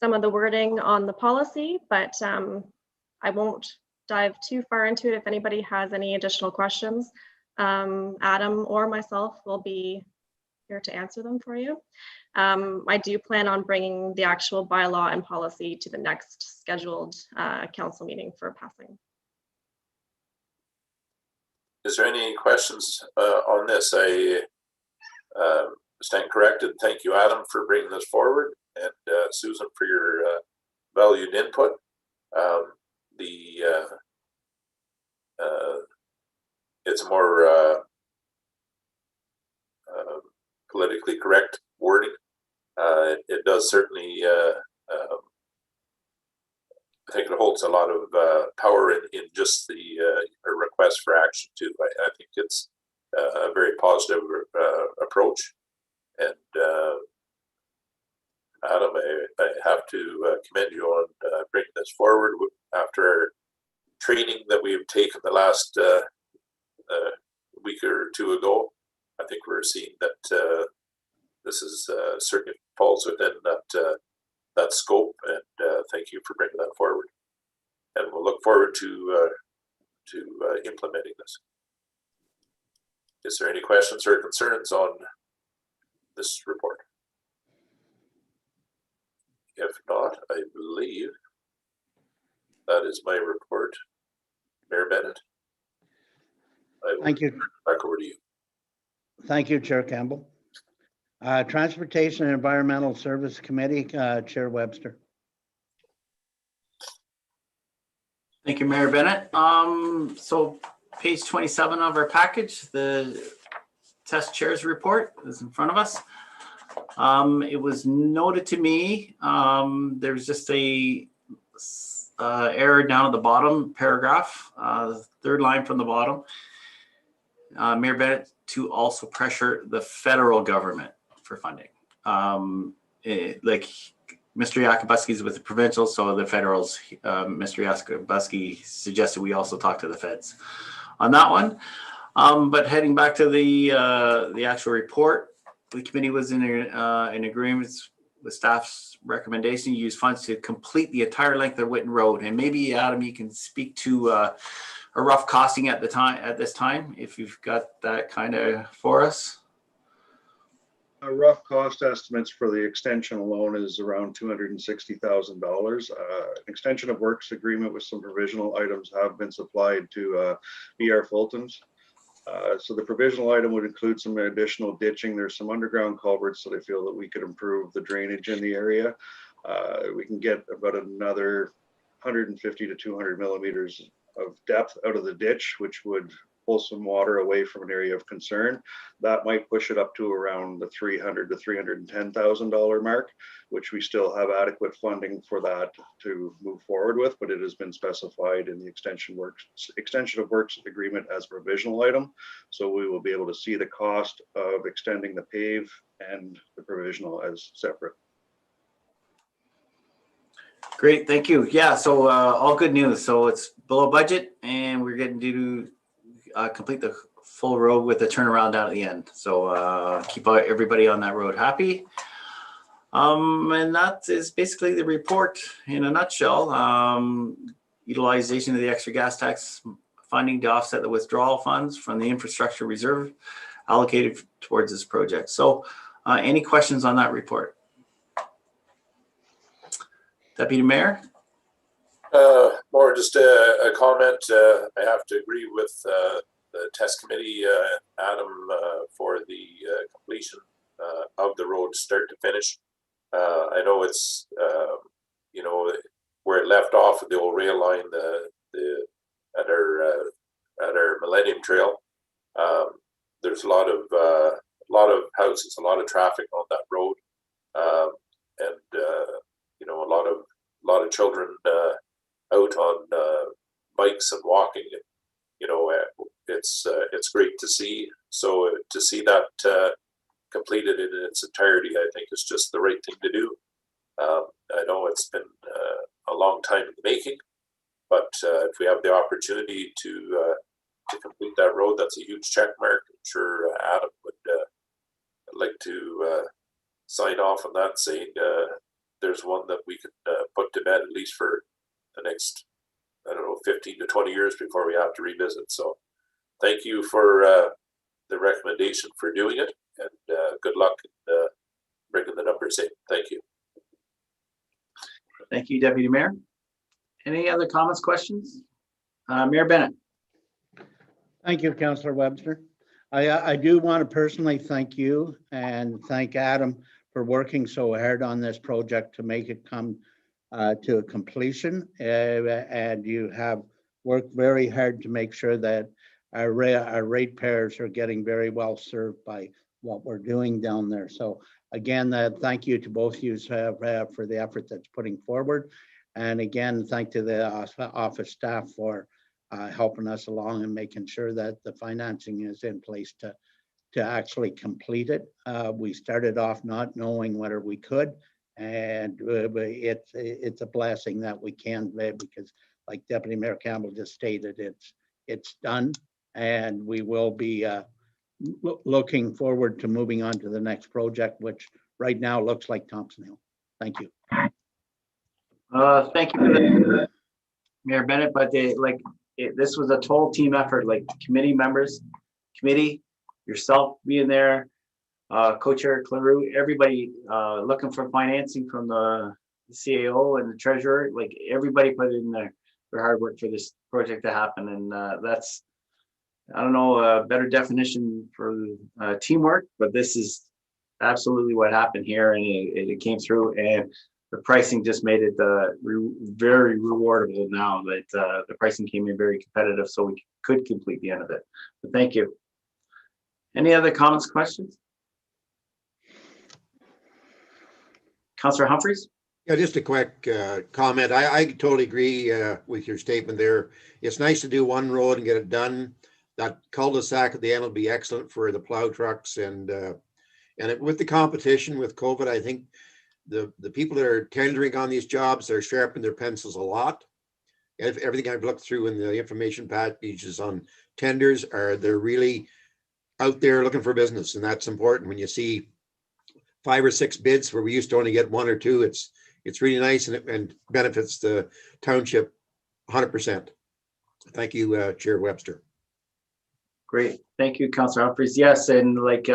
some of the wording on the policy, but I won't dive too far into it. If anybody has any additional questions, Adam or myself will be here to answer them for you. I do plan on bringing the actual bylaw and policy to the next scheduled council meeting for passing. Is there any questions on this? I stand corrected. Thank you, Adam, for bringing this forward, and Susan for your valued input. It's more politically correct wording. It does certainly, I think it holds a lot of power in just the request for action too. I think it's a very positive approach. And Adam, I have to commend you on bringing this forward after our training that we've taken the last week or two ago. I think we're seeing that this is certainly falls within that scope, and thank you for bringing that forward. And we'll look forward to implementing this. Is there any questions or concerns on this report? If not, I believe that is my report. Mayor Bennett. Thank you. Back over to you. Thank you, Chair Campbell. Transportation and Environmental Service Committee, Chair Webster. Thank you, Mayor Bennett. So page 27 of our package, the test chairs report is in front of us. It was noted to me, there's just a error down at the bottom paragraph, third line from the bottom. Mayor Bennett to also pressure the federal government for funding. Like Mr. Yakubuski is with the provincial, so the federals, Mr. Yakubuski suggested we also talk to the feds on that one. But heading back to the actual report, the committee was in agreement with staff's recommendation to use funds to complete the entire length of Whitten Road. And maybe Adam, you can speak to a rough costing at this time, if you've got that kind of for us. rough cost estimates for the extension alone is around $260,000. An extension of works agreement with some provisional items have been supplied to BR Fulton's. So the provisional item would include some additional ditching. There's some underground culverts that I feel that we could improve the drainage in the area. We can get about another 150 to 200 millimeters of depth out of the ditch, which would pull some water away from an area of concern. That might push it up to around the $300,000 to $310,000 mark, which we still have adequate funding for that to move forward with, but it has been specified in the extension of works agreement as a provisional item. So we will be able to see the cost of extending the pave and the provisional as separate. Great, thank you. Yeah, so all good news. So it's below budget and we're getting to complete the full road with a turnaround down at the end. So keep everybody on that road happy. And that is basically the report in a nutshell. Utilization of the extra gas tax funding to offset the withdrawal funds from the infrastructure reserve allocated towards this project. So any questions on that report? Deputy Mayor? More just a comment. I have to agree with the test committee, Adam, for the completion of the road start to finish. I know it's, you know, where it left off with the old rail line at our Millennium Trail. There's a lot of houses, a lot of traffic on that road, and you know, a lot of children out on bikes and walking. You know, it's great to see. So to see that completed in its entirety, I think is just the right thing to do. I know it's been a long time in the making, but if we have the opportunity to complete that road, that's a huge check mark. I'm sure Adam would like to sign off on that, saying there's one that we can put to bed at least for the next, I don't know, 15 to 20 years before we have to revisit. So thank you for the recommendation for doing it, and good luck in bringing the numbers in. Thank you. Thank you, Deputy Mayor. Any other comments, questions? Mayor Bennett. Thank you, Councillor Webster. I do want to personally thank you and thank Adam for working so hard on this project to make it come to a completion. And you have worked very hard to make sure that our ratepayers are getting very well served by what we're doing down there. So again, thank you to both of you for the effort that's putting forward. And again, thank to the office staff for helping us along and making sure that the financing is in place to actually complete it. We started off not knowing whether we could, and it's a blessing that we can, because like Deputy Mayor Campbell just stated, it's done, and we will be looking forward to moving on to the next project, which right now looks like Thompson Hill. Thank you. Thank you for that, Mayor Bennett, but this was a total team effort, like committee members, yourself being there, Co-Chair Claru, everybody looking for financing from the CAO and the treasurer, like everybody put in their hard work for this project to happen. And that's, I don't know, a better definition for teamwork, but this is absolutely what happened here, and it came through, and the pricing just made it very rewardable now that the pricing came in very competitive, so we could complete the end of it. But thank you. Any other comments, questions? Councillor Humphreys? Yeah, just a quick comment. I totally agree with your statement there. It's nice to do one road and get it done. That cul-de-sac at the end will be excellent for the plow trucks, and with the competition with COVID, I think the people that are tendering on these jobs are sharpening their pencils a lot. Everything I've looked through in the information packages on tenders they're really out there looking for business, and that's important. When you see 5 or 6 bids where we used to only get 1 or 2, it's really nice, and benefits the township 100%. Thank you, Chair Webster. Great, thank you, Councillor Humphreys. Yes, and like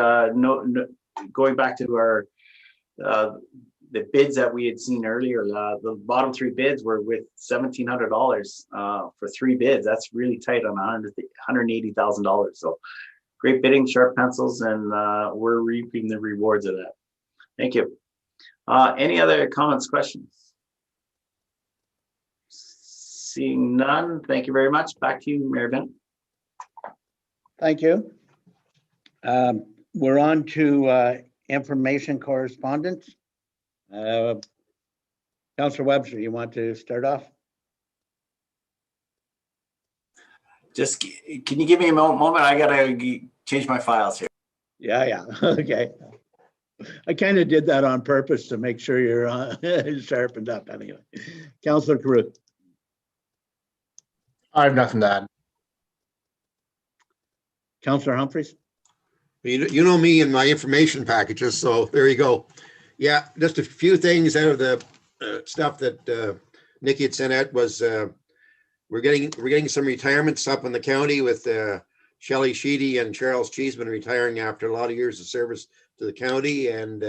going back to our the bids that we had seen earlier, the bottom 3 bids were with $1,700 for 3 bids. That's really tight on $180,000. So great bidding, sharp pencils, and we're reaping the rewards of that. Thank you. Any other comments, questions? Seeing none, thank you very much. Back to you, Mayor Bennett. Thank you. We're on to information correspondence. Councillor Webster, you want to start off? Just, can you give me a moment? I gotta change my files here. Yeah, okay. I kind of did that on purpose to make sure you're sharpened up anyway. Councillor Carew. I have nothing to add. Councillor Humphreys. You know me and my information packages, so there you go. Yeah, just a few things out of the stuff that Nikki had sent out was we're getting some retirements up in the county with Shelley Sheedy and Charles Cheeseman retiring after a lot of years of service to the county, and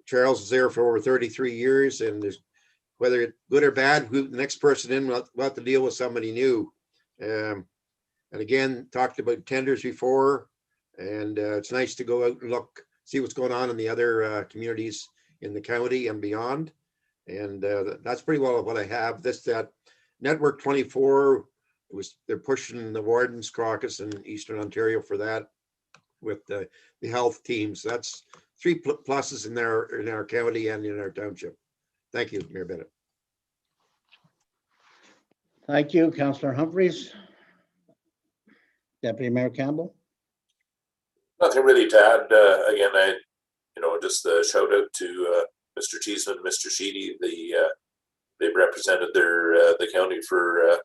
Charles is there for over 33 years, and there's, whether it's good or bad, the next person in will have to deal with somebody new. And again, talked about tenders before, and it's nice to go out and look, see what's going on in the other communities in the county and beyond. And that's pretty well what I have. That Network 24 they're pushing the Wardens Caucus in Eastern Ontario for that with the health teams. That's 3 pluses in our county and in our township. Thank you, Mayor Bennett. Thank you, Councillor Humphreys. Deputy Mayor Campbell. Nothing really to add. Again, just a shout out to Mr. Cheeseman, Mr. Sheedy. They represented the county for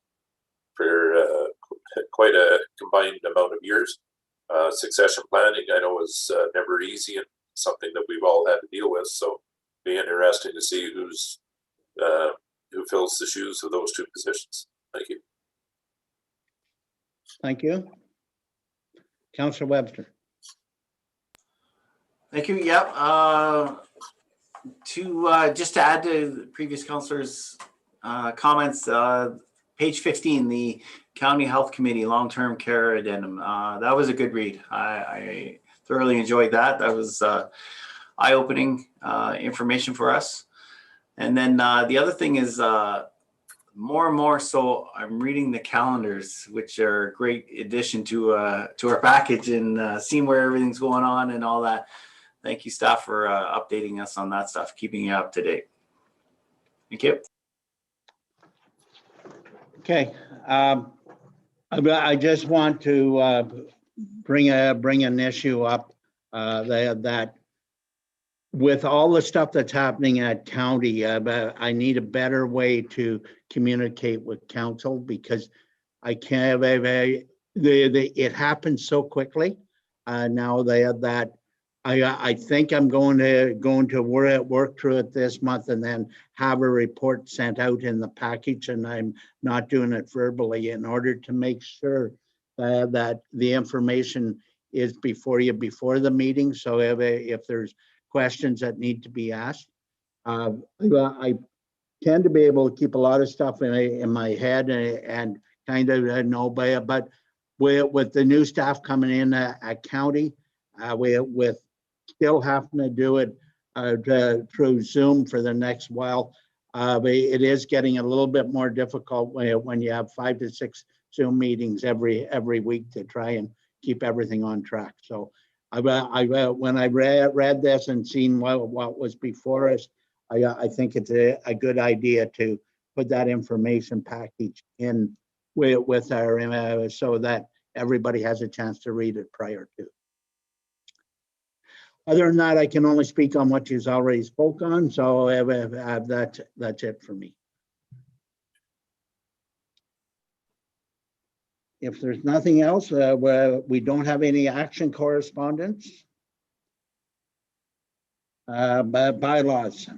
quite a combined amount of years. Succession planning, I know, is never easy and something that we've all had to deal with. So, be interesting to see who fills the shoes of those 2 positions. Thank you. Thank you. Councillor Webster. Thank you. Yep. Just to add to the previous councillors' comments, page 15, the County Health Committee Long-Term Care Addendum. That was a good read. I thoroughly enjoyed that. That was eye-opening information for us. And then the other thing is more and more so I'm reading the calendars, which are a great addition to our package, and seeing where everything's going on and all that. Thank you, staff, for updating us on that stuff, keeping you up to date. Thank you. Okay. I just want to bring an issue up that with all the stuff that's happening at county, I need a better way to communicate with council, because I can't. It happens so quickly now that I think I'm going to work through it this month and then have a report sent out in the package, and I'm not doing it verbally in order to make sure that the information is before the meeting. So if there's questions that need to be asked, I tend to be able to keep a lot of stuff in my head and kind of know by it. But with the new staff coming in at county, with still having to do it through Zoom for the next while, it is getting a little bit more difficult when you have 5 to 6 Zoom meetings every week to try and keep everything on track. So when I read this and seen what was before us, I think it's a good idea to put that information package in with our so that everybody has a chance to read it prior to. Other than that, I can only speak on what you've already spoke on. So that's it for me. If there's nothing else, we don't have any action correspondence. Bylaws.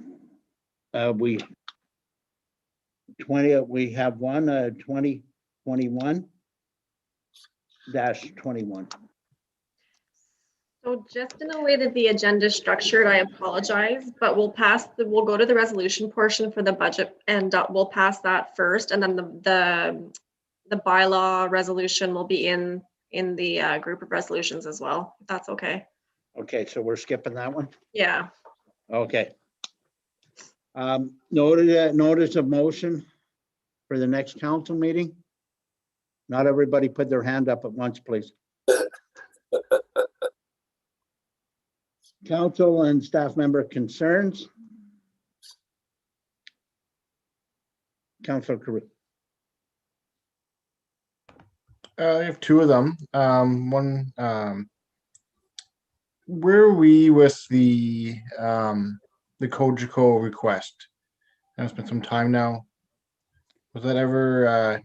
We have one 2021-21. So just in the way that the agenda is structured, I apologize, but we'll go to the resolution portion for the budget and we'll pass that first. And then the bylaw resolution will be in the group of resolutions as well, if that's okay. Okay, so we're skipping that one? Yeah. Okay. Notice of motion for the next council meeting. Not everybody put their hand up at once, please. Council and staff member concerns. Councilor Carew. I have two of them. One, where are we with the Cogeco request? It's been some time now. Was that ever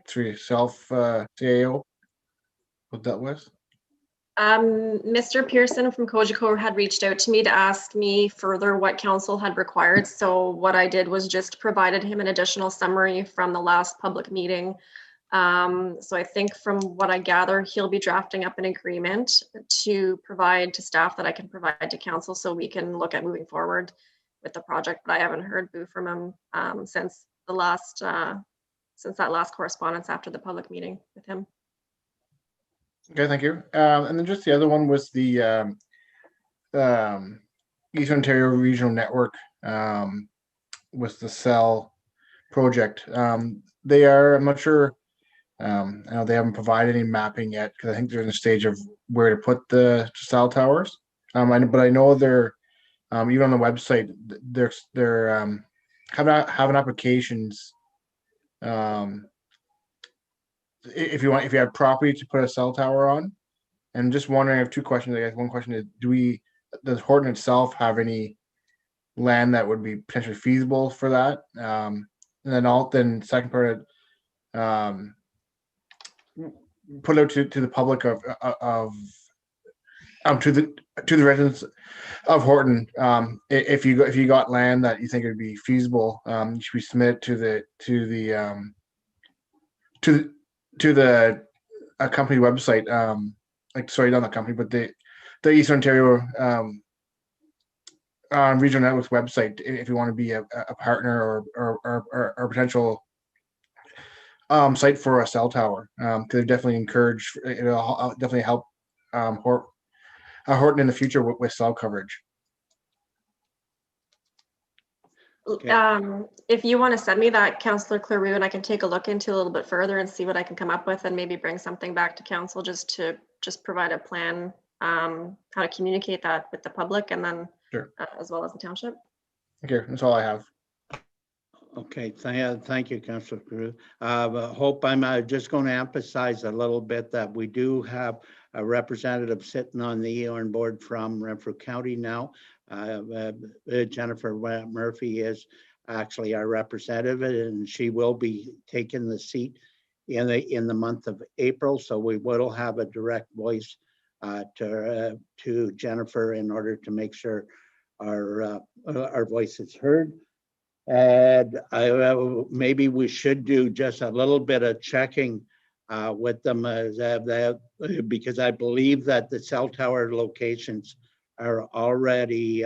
through yourself, CAO? What that was? Mr. Pearson from Cogeco had reached out to me to ask me further what council had required. So what I did was just provided him an additional summary from the last public meeting. So I think from what I gather, he'll be drafting up an agreement to provide to staff that I can provide to council so we can look at moving forward with the project. But I haven't heard boo from him since that last correspondence after the public meeting with him. Okay, thank you. And then just the other one was the East Ontario Regional Network with the cell project. They are, I'm not sure, I know they haven't provided any mapping yet because I think they're in the stage of where to put the cell towers. But I know they're even on the website, they're having applications. If you have property to put a cell tower on, and just wondering, I have two questions. I guess one question is, does Horton itself have any land that would be potentially feasible for that? And then second part, put out to the public to the residents of Horton. If you got land that you think would be feasible, you should be submitted to the company website. Sorry, not the company, but the East Ontario Regional Networks website. If you want to be a partner or potential site for a cell tower, could definitely encourage. It'll definitely help Horton in the future with cell coverage. Okay. If you want to send me that, Councillor Cleroux, and I can take a look into a little bit further and see what I can come up with and maybe bring something back to council just to provide a plan how to communicate that with the public and then Sure. As well as the township. Okay, that's all I have. Okay, thank you, Councilor Carew. Hope I'm just going to emphasize a little bit that we do have a representative sitting on the EORN board from Renfrew County now. Jennifer Murphy is actually our representative, and she will be taking the seat in the month of April. So we will have a direct voice to Jennifer in order to make sure our voice is heard. And maybe we should do just a little bit of checking with them because I believe that the cell tower locations are already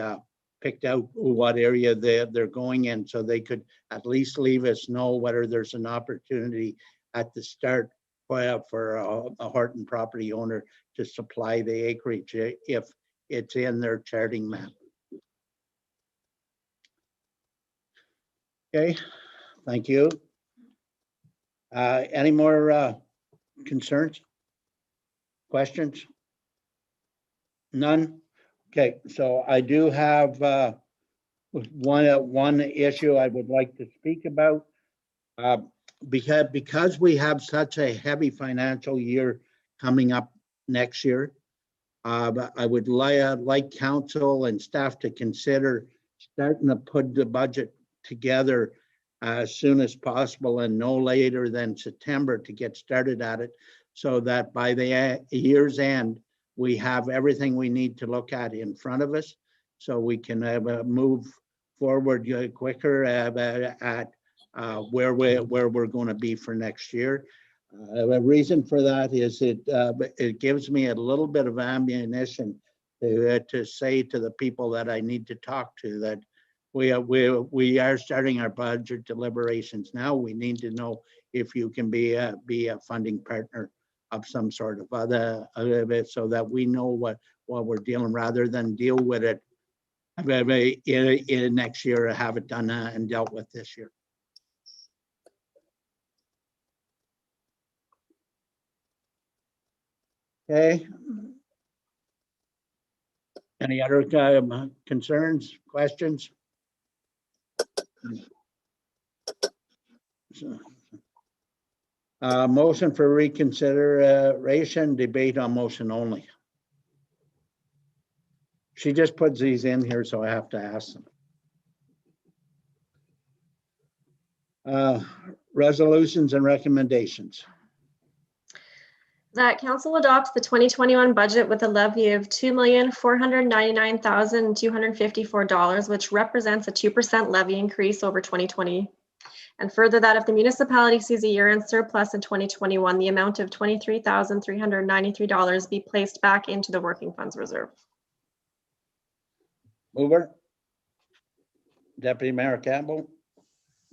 picked out what area they're going in, so they could at least leave us know whether there's an opportunity at the start for a Horton property owner to supply the acreage if it's in their charting map. Okay, thank you. Any more concerns? Questions? None? Okay, so I do have one issue I would like to speak about. Because we have such a heavy financial year coming up next year, I would like council and staff to consider starting to put the budget together as soon as possible and no later than September to get started at it, so that by the year's end, we have everything we need to look at in front of us, so we can move forward quicker at where we're going to be for next year. The reason for that is it gives me a little bit of ammunition to say to the people that I need to talk to that we are starting our budget deliberations now. We need to know if you can be a funding partner of some sort of other so that we know what we're dealing, rather than deal with it in next year or have it done and dealt with this year. Okay. Any other concerns, questions? Motion for reconsideration, debate on motion only. She just puts these in here, so I have to ask them. Resolutions and recommendations. That council adopts the 2021 budget with a levy of $2,499,254, which represents a 2% levy increase over 2020. And further, that if the municipality sees a year-end surplus in 2021, the amount of $23,393 be placed back into the working funds reserve. Mover. Deputy Mayor Campbell.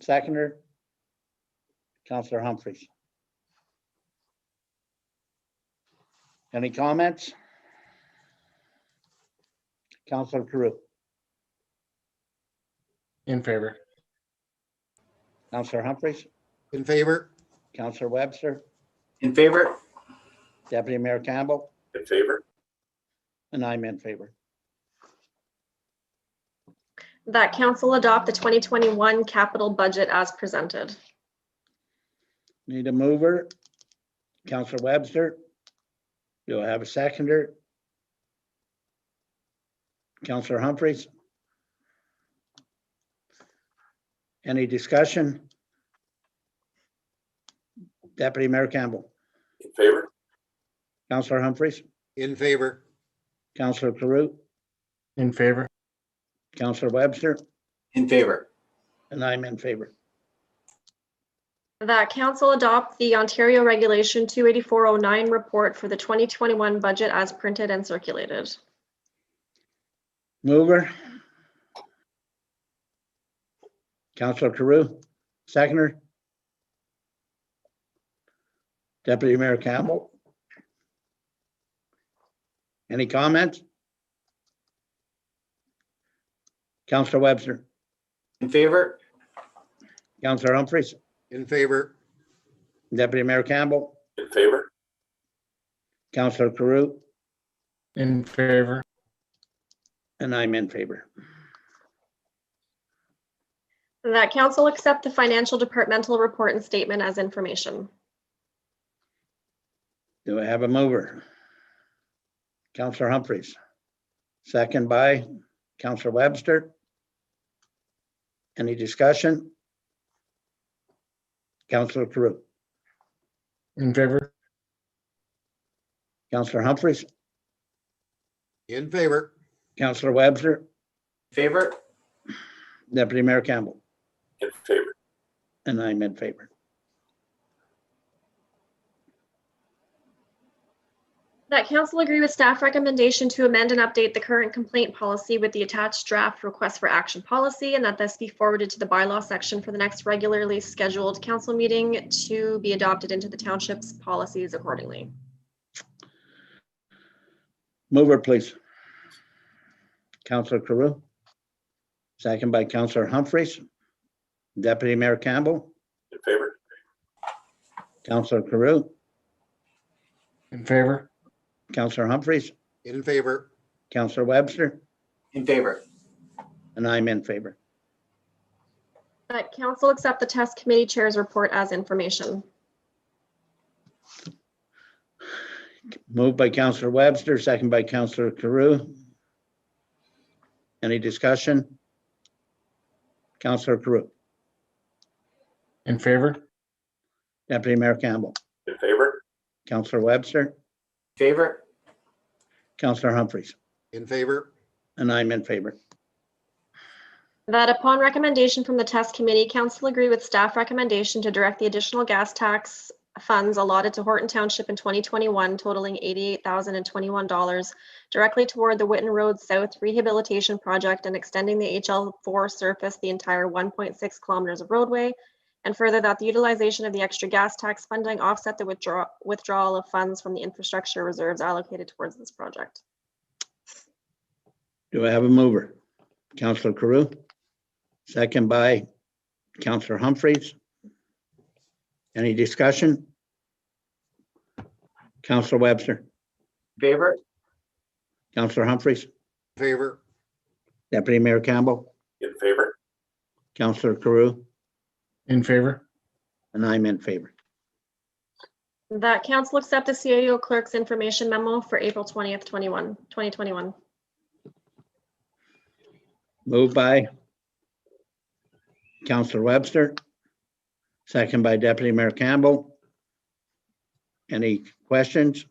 Seconder. Councillor Humphries. Any comments? Councillor Carew. In favor. Councillor Humphries. In favor? Councillor Webster. In favor? Deputy Mayor Campbell. In favor? And I'm in favor. That council adopt the 2021 capital budget as presented. Need a mover. Councillor Webster. You'll have a seconder. Councillor Humphries. Any discussion? Deputy Mayor Campbell. In favor? Councillor Humphries. In favor? Councillor Carew. In favor. Councillor Webster. In favor? And I'm in favor. That council adopt the Ontario Regulation 28409 report for the 2021 budget as printed and circulated. Mover. Councillor Carew. Seconder. Deputy Mayor Campbell. Any comments? Councillor Webster. In favor? Councillor Humphries. In favor? Deputy Mayor Campbell. In favor? Councillor Carew. In favor. And I'm in favor. That council accept the financial departmental report and statement as information. Do I have a mover? Councillor Humphries. Second by Councillor Webster. Any discussion? Councillor Carew. In favor. Councillor Humphries. In favor? Councillor Webster. Favor? Deputy Mayor Campbell. In favor? And I'm in favor. That council agree with staff recommendation to amend and update the current complaint policy with the attached draft request for action policy, and that this be forwarded to the bylaw section for the next regularly scheduled council meeting to be adopted into the township's policies accordingly. Mover, please. Councillor Carew. Second by Councillor Humphries. Deputy Mayor Campbell. In favor? Councillor Carew. In favor. Councillor Humphries. In favor? Councillor Webster. In favor? And I'm in favor. That council accept the test committee chair's report as information. Moved by Councillor Webster, second by Councillor Carew. Any discussion? Councillor Carew. In favor. Deputy Mayor Campbell. In favor? Councillor Webster. Favor? Councillor Humphries. In favor? And I'm in favor. That upon recommendation from the test committee, council agree with staff recommendation to direct the additional gas tax funds allotted to Horton Township in 2021 totaling $88,021 directly toward the Witten Road South Rehabilitation Project and extending the HL4 surface the entire 1.6 kilometers of roadway. And further, that the utilization of the extra gas tax funding offset the withdrawal of funds from the infrastructure reserves allocated towards this project. Do I have a mover? Councillor Carew, second by Councillor Humphreys. Any discussion? Councillor Webster, Favor? Councillor Humphreys, Favor? Deputy Mayor Campbell, In favor? Councillor Carew, In favor? and I'm in favor. That council accept the CAO clerk's information memo for April 20th, 2021. Moved by Councillor Webster, second by Deputy Mayor Campbell. Any questions?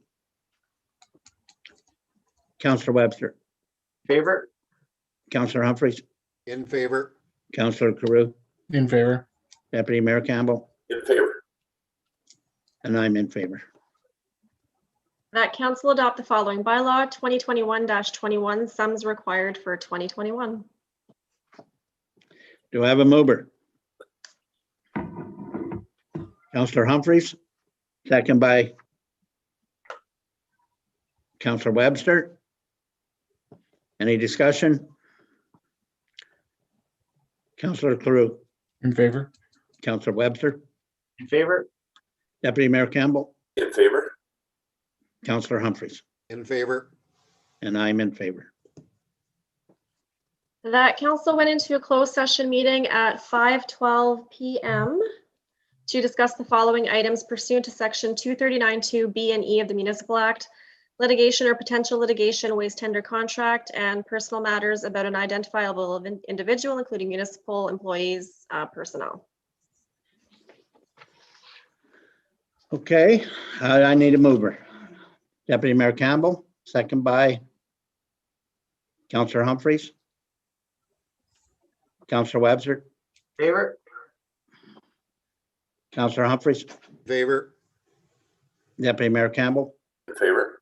Councillor Webster, Favor? Councillor Humphreys, In favor? Councillor Carew, In favor? Deputy Mayor Campbell, In favor? and I'm in favor. That council adopt the following bylaw, 2021-21, sums required for 2021. Do I have a mover? Councillor Humphreys, second by Councillor Webster. Any discussion? Councillor Carew, In favor? Councillor Webster, In favor? Deputy Mayor Campbell, In favor? Councillor Humphreys, In favor? and I'm in favor. That council went into a closed session meeting at 5:12 p.m. to discuss the following items pursuant to section 239(2)(b) and E of the Municipal Act, litigation or potential litigation, waste tender contract, and personal matters about an identifiable individual, including municipal employees, personnel. Okay, I need a mover. Deputy Mayor Campbell, second by Councillor Humphreys, Councillor Webster, Favor? Councillor Humphreys, Favor? Deputy Mayor Campbell, In favor?